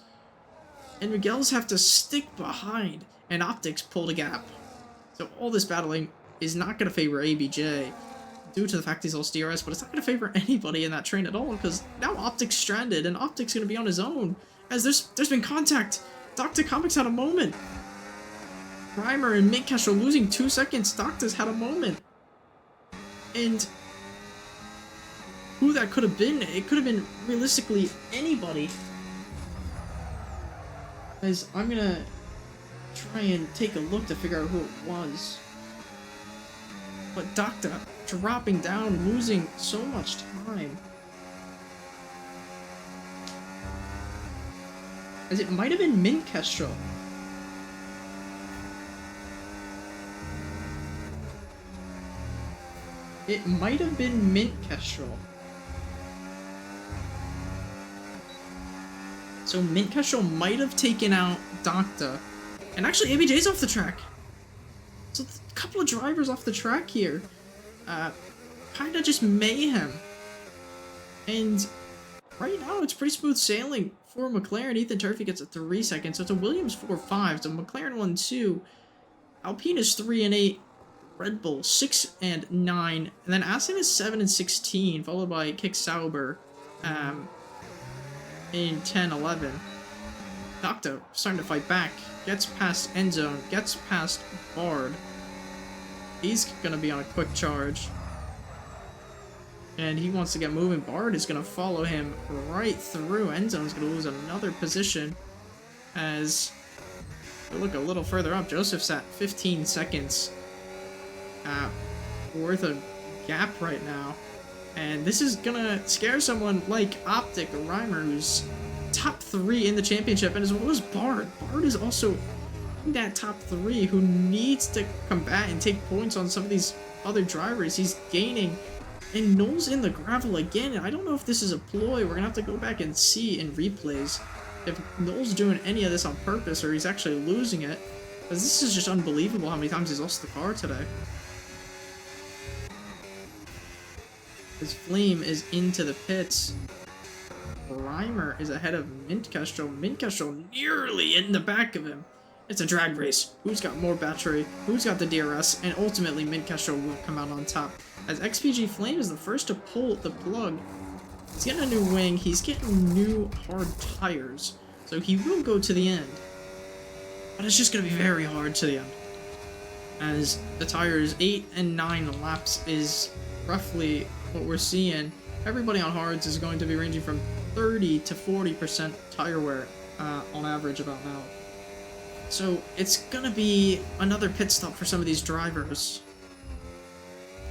And Miguel's have to stick behind. And Optics pull the gap. So all this battling is not going to favor AVJ due to the fact he's lost DRS, but it's not going to favor anybody in that train at all because now Optics stranded and Optics going to be on his own as there's been contact. Dr. Comics had a moment. Reimer and Mint Kestrel losing 2 seconds. Doctor's had a moment. And who that could have been, it could have been realistically anybody. As I'm going to try and take a look to figure out who it was. But Doctor dropping down, losing so much time. As it might have been Mint Kestrel. It might have been Mint Kestrel. So Mint Kestrel might have taken out Docta. And actually, ABJ's off the track. So a couple of drivers off the track here. Kind of just mayhem. And right now, it's pretty smooth sailing for McLaren. Ethan Turfey gets a 3 seconds. So it's a Williams 4-5. So McLaren 1-2. Alpine is 3 and 8. Red Bull 6 and 9. And then Aston is 7 and 16. Followed by Kick Sauber. In 10-11. Docta starting to fight back. Gets past Endzone. Gets past Bard. He's going to be on a quick charge. And he wants to get moving. Bard is going to follow him right through. Endzone's going to lose another position. As we look a little further up, Joseph's at 15 seconds. Worth a gap right now. And this is gonna scare someone like Optic or Reimer, who's top 3 in the championship, and as well as Bard. Bard is also in that top 3 who needs to combat and take points on some of these other drivers. He's gaining, and Knowles in the gravel again. I don't know if this is a ploy. We're gonna have to go back and see in replays if Knowles doing any of this on purpose or he's actually losing it. Because this is just unbelievable how many times he's lost the car today. His Flame is into the pits. Reimer is ahead of Mint Kestrel. Mint Kestrel nearly in the back of him. It's a drag race. Who's got more battery? Who's got the DRS? And ultimately, Mint Kestrel will come out on top. As XPG Flame is the first to pull the plug. He's getting a new wing. He's getting new hard tires. So he will go to the end. But it's just going to be very hard to the end. As the tires 8 and 9 laps is roughly what we're seeing. Everybody on hards is going to be ranging from 30 to 40% tire wear on average about now. So it's gonna be another pit stop for some of these drivers.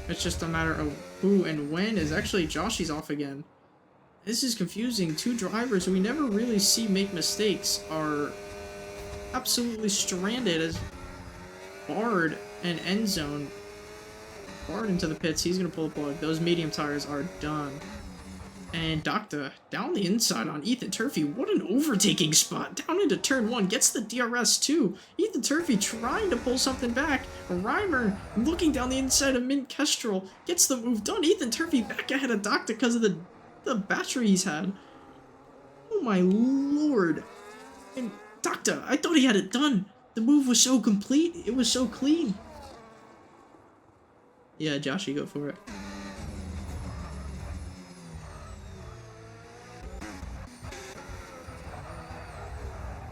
It's just a matter of who and when. Is actually Joshy's off again. This is confusing. 2 drivers who we never really see make mistakes are absolutely stranded as Bard and Endzone. Bard into the pits. He's going to pull the plug. Those medium tires are done. And Docta down the inside on Ethan Turfey. What an overtaking spot. Down into turn 1. Gets the DRS too. Ethan Turfey trying to pull something back. Reimer looking down the inside of Mint Kestrel. Gets the move done. Ethan Turfey back ahead of Docta because of the battery he's had. Oh my lord. And Docta, I thought he had it done. The move was so complete. It was so clean. Yeah, Joshy, go for it.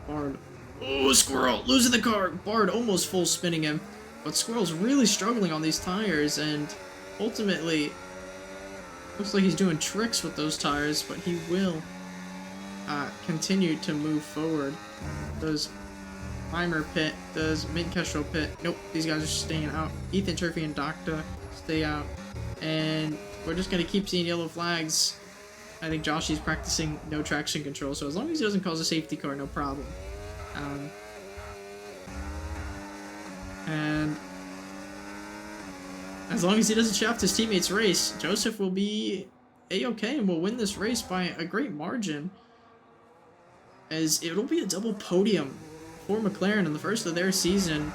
Bard. Oh, Squirrel! Losing the car! Bard almost full spinning him. But Squirrel's really struggling on these tires, and ultimately, looks like he's doing tricks with those tires, but he will continue to move forward. Does Reimer pit? Does Mint Kestrel pit? Nope, these guys are staying out. Ethan Turfey and Docta stay out. And we're just going to keep seeing yellow flags. I think Joshy's practicing no traction control, so as long as he doesn't cause a safety car, no problem. And as long as he doesn't shaft his teammates' race, Joseph will be A-okay and will win this race by a great margin. As it'll be a double podium for McLaren in the first of their season.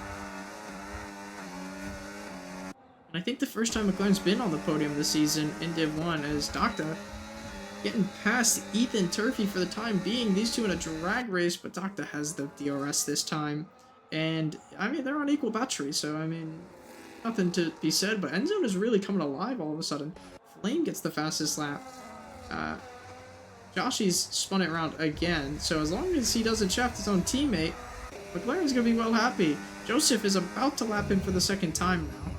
And I think the first time McLaren's been on the podium this season in Div 1 as Docta getting past Ethan Turfey for the time being. These two in a drag race, but Docta has the DRS this time. And, I mean, they're on equal batteries, so, I mean, nothing to be said. But Endzone is really coming alive all of a sudden. Flame gets the fastest lap. Joshy's spun it around again, so as long as he doesn't shaft his own teammate, McLaren's going to be well happy. Joseph is about to lap him for the second time now.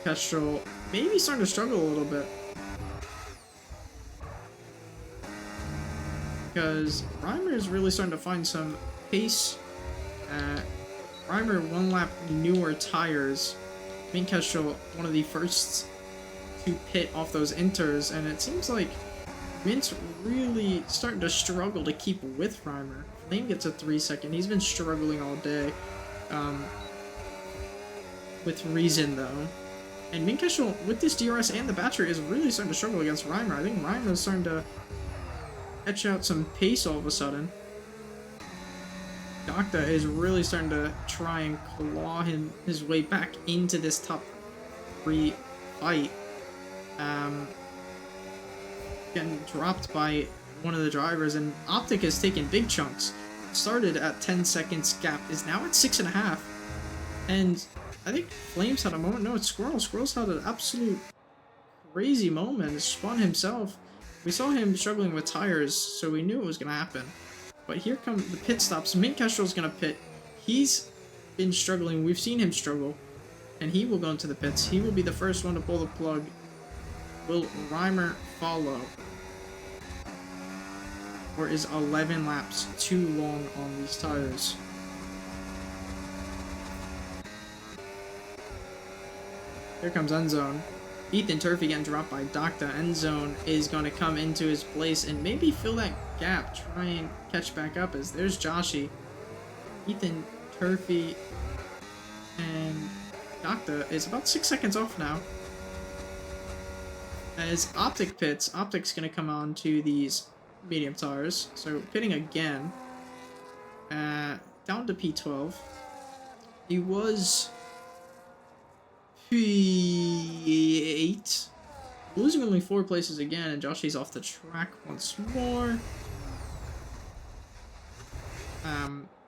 Kestrel maybe starting to struggle a little bit. because Reimer is really starting to find some pace. Reimer 1 lap newer tires. Minkestrel, one of the first to pit off those inters, and it seems like Mint's really starting to struggle to keep with Reimer. Flame gets a 3-second. He's been struggling all day. With reason, though. And Minkestrel, with this DRS and the battery, is really starting to struggle against Reimer. I think Reimer is starting to etch out some pace all of a sudden. Docta is really starting to try and claw his way back into this top 3 fight. Getting dropped by one of the drivers, and Optic has taken big chunks. Started at 10 seconds gap, is now at 6.5. And I think Flames had a moment. No, it's Squirrel. Squirrel's had an absolute crazy moment. Spun himself. We saw him struggling with tires, so we knew it was going to happen. But here come the pit stops. Minkestrel's going to pit. He's been struggling. We've seen him struggle. And he will go into the pits. He will be the first one to pull the plug. Will Reimer follow? Or is 11 laps too long on these tires? Here comes Endzone. Ethan Turfey getting dropped by Docta. Endzone is going to come into his place and maybe fill that gap. Try and catch back up as there's Joshy. Ethan Turfey and Docta is about 6 seconds off now. As Optic pits, Optic's going to come on to these medium tires. So pitting again. Down to P12. He was P8. Losing only 4 places again, and Joshy's off the track once more.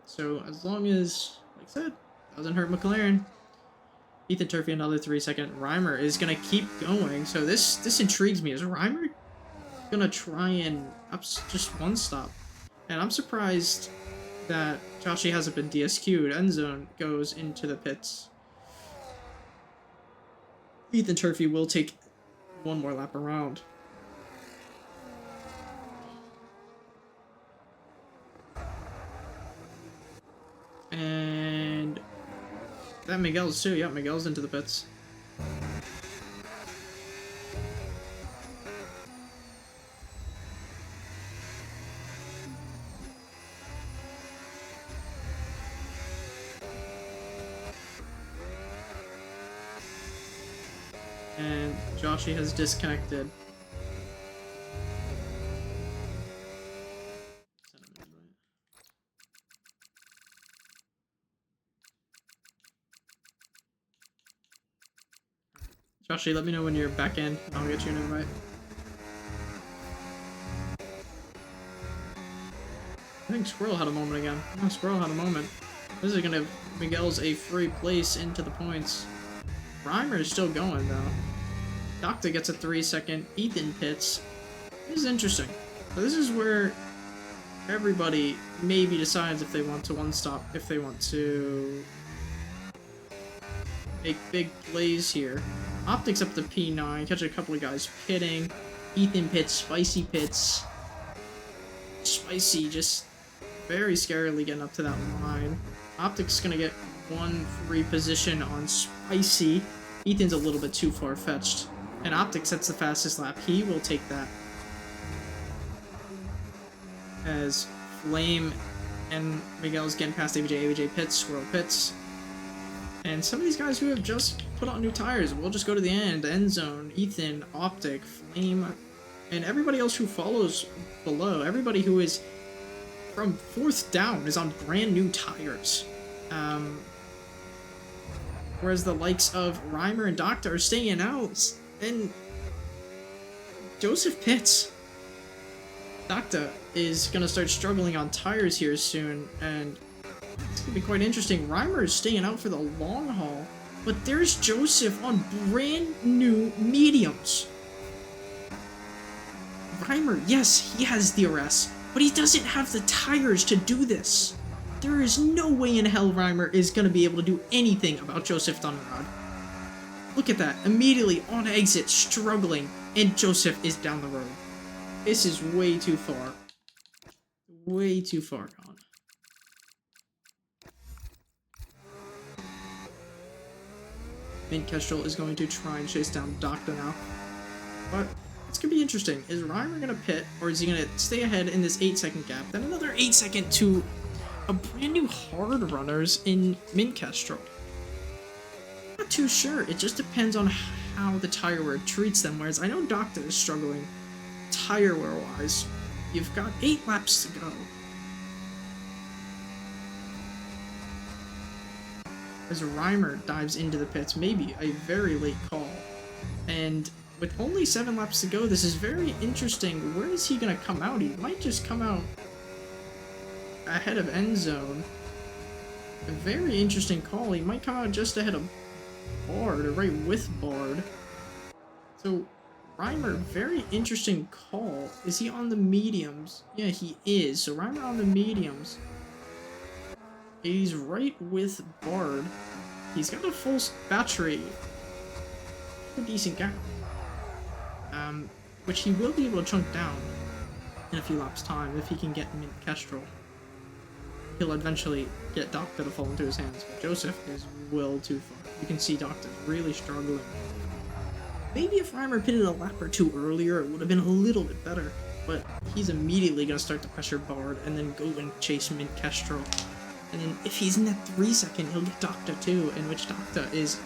So as long as, like I said, doesn't hurt McLaren. Ethan Turfey another 3-second. Reimer is gonna keep going. So this intrigues me. Is Reimer gonna try and just one stop? And I'm surprised that Joshy hasn't been DSQ'd. Endzone goes into the pits. Ethan Turfey will take one more lap around. And that Miguel's too. Yeah, Miguel's into the pits. And Joshy has disconnected. Joshy, let me know when you're back in. I'll get you an invite. I think Squirrel had a moment again. No, Squirrel had a moment. This is gonna give Miguel's a free place into the points. Reimer is still going though. Docta gets a 3-second. Ethan pits. This is interesting. So this is where everybody maybe decides if they want to one-stop, if they want to make big plays here. Optics up to P9, catch a couple of guys pitting. Ethan pits, Spicy pits. Spicy just very scarily getting up to that line. Optics gonna get one free position on Spicy. Ethan's a little bit too far-fetched. And Optic sets the fastest lap. He will take that. As Flame and Miguel's getting past AVJ pits, Squirrel pits. And some of these guys who have just put on new tires, we'll just go to the end zone. Ethan, Optic, Flame, and everybody else who follows below. Everybody who is from 4th down is on brand new tires. Whereas the likes of Reimer and Docta are staying out. And Joseph pits. Docta is going to start struggling on tires here soon, and it's going to be quite interesting. Reimer is staying out for the long haul, but there's Joseph on brand new mediums. Reimer, yes, he has DRS, but he doesn't have the tires to do this. There is no way in hell Reimer is going to be able to do anything about Joseph Thunderrod. Look at that, immediately on exit, struggling, and Joseph is down the road. This is way too far. way too far gone. Mint Kestrel is going to try and chase down Doctor now. But it's going to be interesting. Is Reimer going to pit, or is he going to stay ahead in this 8-second gap? Then another 8-second to a brand new hard runners in Mint Kestrel. Not too sure. It just depends on how the tire wear treats them. Whereas I know Doctor is struggling tire wear wise. You've got 8 laps to go. As Reimer dives into the pits, maybe a very late call. And with only 7 laps to go, this is very interesting. Where is he going to come out? He might just come out ahead of end zone. A very interesting call. He might come out just ahead of Bard, or right with Bard. So, Reimer, very interesting call. Is he on the mediums? Yeah, he is. So, Reimer on the mediums. He's right with Bard. He's got a full battery. A decent gap. Which he will be able to chunk down in a few laps' time if he can get Mint Kestrel. He'll eventually get Doctor to fall into his hands, but Joseph is well too far. You can see Doctor's really struggling. Maybe if Reimer pitted a lap or two earlier, it would have been a little bit better, but he's immediately going to start to pressure Bard and then go and chase Mint Kestrel. And then if he's in that 3-second, he'll get Doctor too, in which Doctor is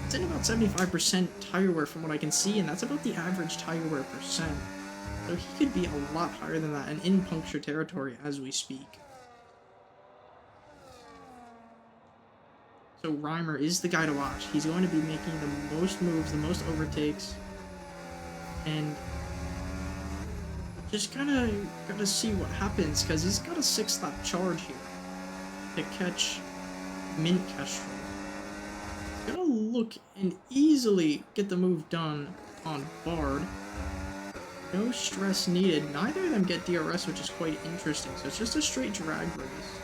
it's in about 75% tire wear from what I can see, and that's about the average tire wear percent. So he could be a lot higher than that and in puncture territory as we speak. So Reimer is the guy to watch. He's going to be making the most moves, the most overtakes, and just gotta see what happens, because he's got a 6-lap charge here to catch Mint Kestrel. He's gonna look and easily get the move done on Bard. No stress needed. Neither of them get DRS, which is quite interesting. So it's just a straight drag race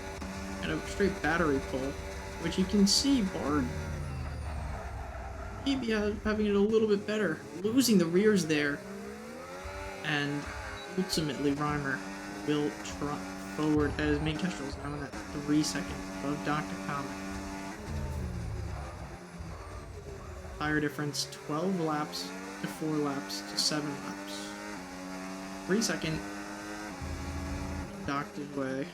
and a straight battery pull, which you can see Bard maybe having it a little bit better, losing the rears there, and ultimately Reimer will trot forward as Mint Kestrel is now in that 3-second above Dr. Comet. Tire difference 12 laps to 4 laps to 7 laps. 3-second Doctor's way.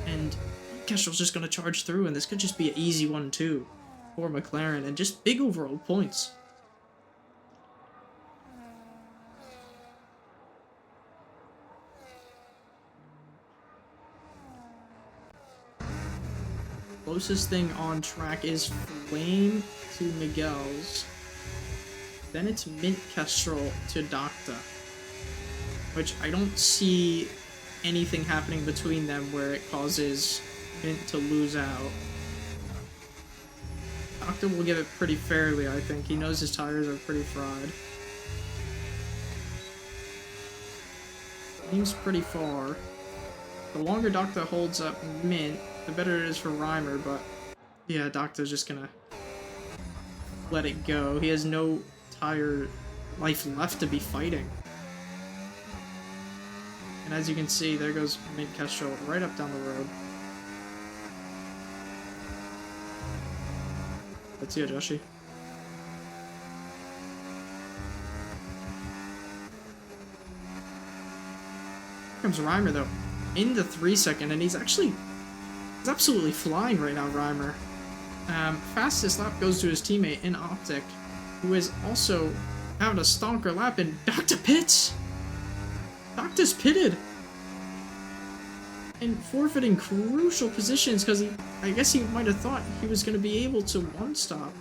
And Kestrel's just going to charge through, and this could just be an easy 1-2 for McLaren, and just big overall points. Closest thing on track is Flame to Miguel's. Then it's Mint Kestrel to Doctor, which I don't see anything happening between them where it causes Mint to lose out. Doctor will give it pretty fairly, I think. He knows his tires are pretty fried. Seems pretty far. The longer Doctor holds up Mint, the better it is for Reimer, but yeah, Doctor's just gonna let it go. He has no tire life left to be fighting. And as you can see, there goes Mint Kestrel right up down the road. Let's see it, Joshi. Here comes Reimer, though, in the 3-second, and he's absolutely flying right now, Reimer. Fastest lap goes to his teammate in Optic, who is also having a stonker lap, and Dr. Pitts! Doctor's pitted! And forfeiting crucial positions, because I guess he might have thought he was going to be able to one-stop.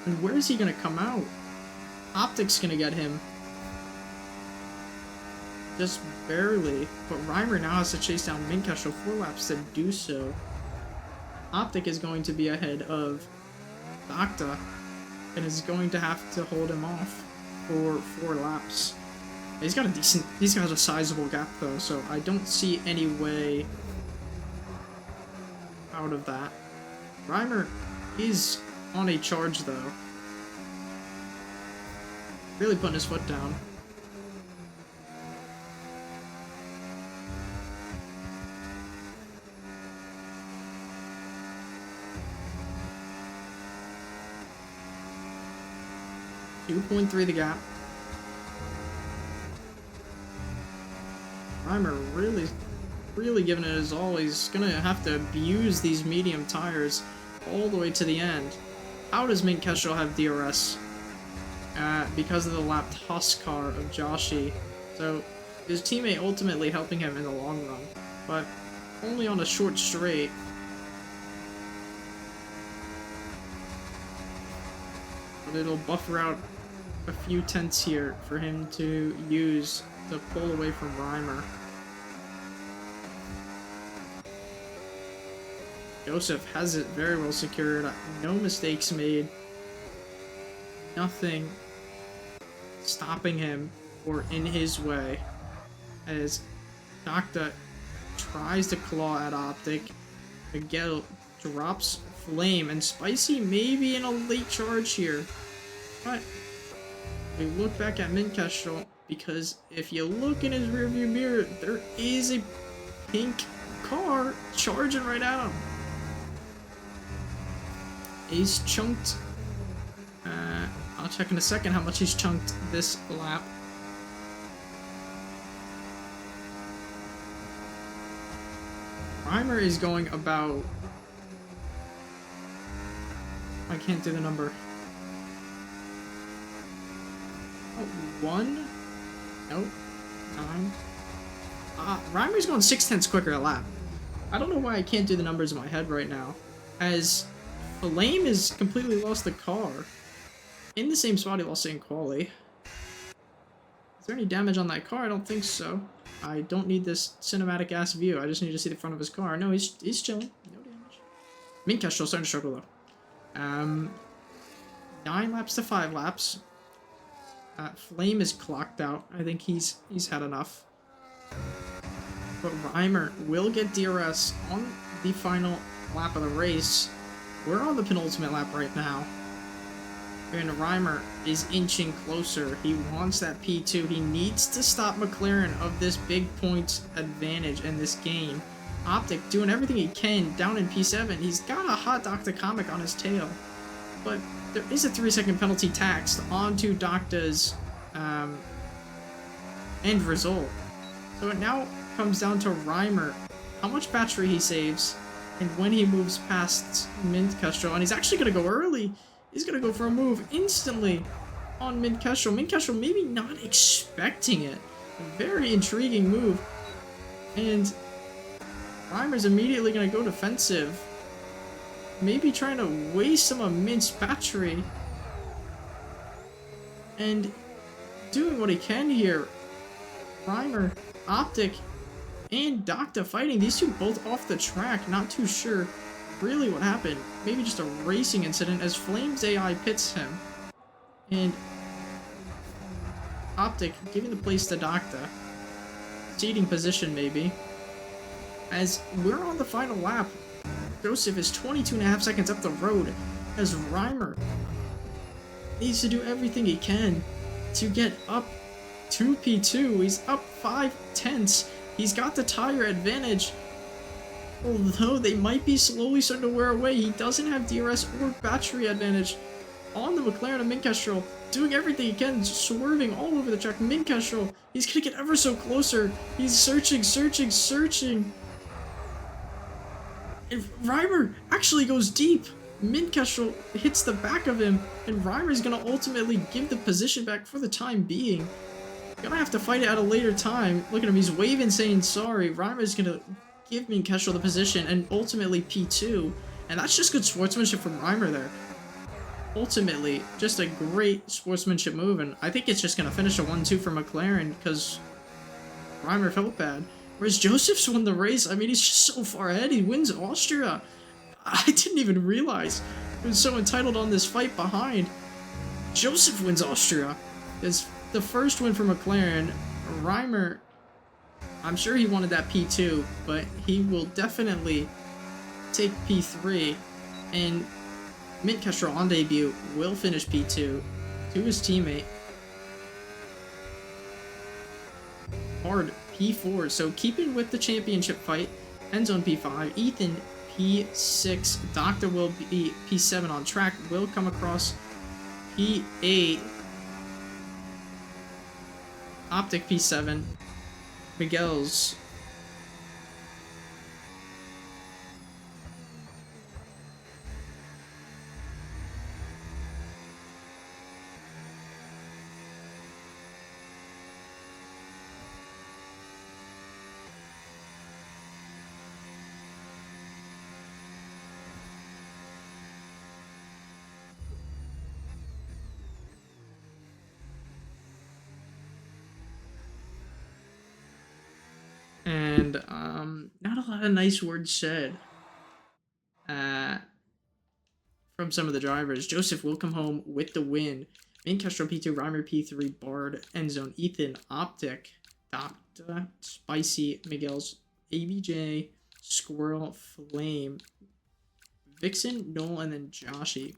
And where is he going to come out? Optic's going to get him. Just barely, but Reimer now has to chase down Mint Kestrel 4 laps to do so. Optic is going to be ahead of Doctor, and is going to have to hold him off for 4 laps. He's got a sizable gap though, so I don't see any way out of that. Reimer is on a charge though. Really putting his foot down. 2.3 the gap. Reimer really giving it his all. He's gonna have to abuse these medium tires all the way to the end. How does Mint Kestrel have DRS? Because of the lapped Huskar of Joshi. So his teammate ultimately helping him in the long run, but only on a short straight. But it'll buffer out a few tenths here for him to use to pull away from Reimer. Joseph has it very well secured. No mistakes made. Nothing stopping him or in his way. As Docta tries to claw at Optic. Miguel drops Flame. And Spicy maybe in a late charge here. But we look back at Mint Kestrel, because if you look in his rearview mirror, there is a pink car charging right at him. He's chunked. I'll check in a second how much he's chunked this lap. Reimer is going about... I can't do the number. Oh, 1? Nope. 9. Reimer's going 6/10 quicker a lap. I don't know why I can't do the numbers in my head right now. As Flame has completely lost the car. In the same spot he lost it in quali. Is there any damage on that car? I don't think so. I don't need this cinematic ass view. I just need to see the front of his car. No, he's chilling. No damage. Mint Kestrel starting to struggle though. 9 laps to 5 laps. Flame is clocked out. I think he's had enough. But Reimer will get DRS on the final lap of the race. We're on the penultimate lap right now. And Reimer is inching closer. He wants that P2. He needs to stop McLaren of this big points advantage in this game. Optic doing everything he can down in P7. He's got a hot Dr. Comic on his tail. But there is a 3-second penalty taxed onto Docta's end result. So it now comes down to Reimer, how much battery he saves, and when he moves past Mint Kestrel. And he's actually going to go early. He's going to go for a move instantly on Mint Kestrel. Mint Kestrel maybe not expecting it. A very intriguing move. And Reimer's immediately going to go defensive. Maybe trying to waste some of Mint's battery. And doing what he can here. Reimer, Optic, and Docta fighting. These two both off the track. Not too sure really what happened. Maybe just a racing incident as Flame's AI pits him. And Optic giving the place to Docta. Seating position maybe. As we're on the final lap. Joseph is 22.5 seconds up the road as Reimer needs to do everything he can to get up to P2. He's up 5/10. He's got the tire advantage. Although they might be slowly starting to wear away, he doesn't have DRS or battery advantage on the McLaren of Mint Kestrel. Doing everything he can, swerving all over the track. Mint Kestrel, he's gonna get ever so closer. He's searching. And Reimer actually goes deep. Mint Kestrel hits the back of him, and Reimer's gonna ultimately give the position back for the time being. Gonna have to fight it at a later time. Look at him, he's waving saying sorry. Reimer's gonna give Mint Kestrel the position and ultimately P2. And that's just good sportsmanship from Reimer there. Ultimately, just a great sportsmanship move, and I think it's just gonna finish a 1-2 for McLaren because Reimer felt bad. Whereas Joseph's won the race. I mean, he's just so far ahead. He wins Austria. I didn't even realize he was so entitled on this fight behind. Joseph wins Austria. It's the first win for McLaren. Reimer, I'm sure he wanted that P2, but he will definitely take P3. And Mint Kestrel on debut will finish P2 to his teammate. Hard P4, so keeping with the championship fight, ends on P5, Ethan P6, Docta will be P7 on track, will come across P8, Optic P7. Miguel's. And not a lot of nice words said from some of the drivers. Joseph will come home with the win. Main Castro P2, Reimer P3, Bard, Endzone, Ethan, Optic, Doctor, Spicy, Miguel's, ABJ, Squirrel, Flame, Vixen, Noel, and then Joshy.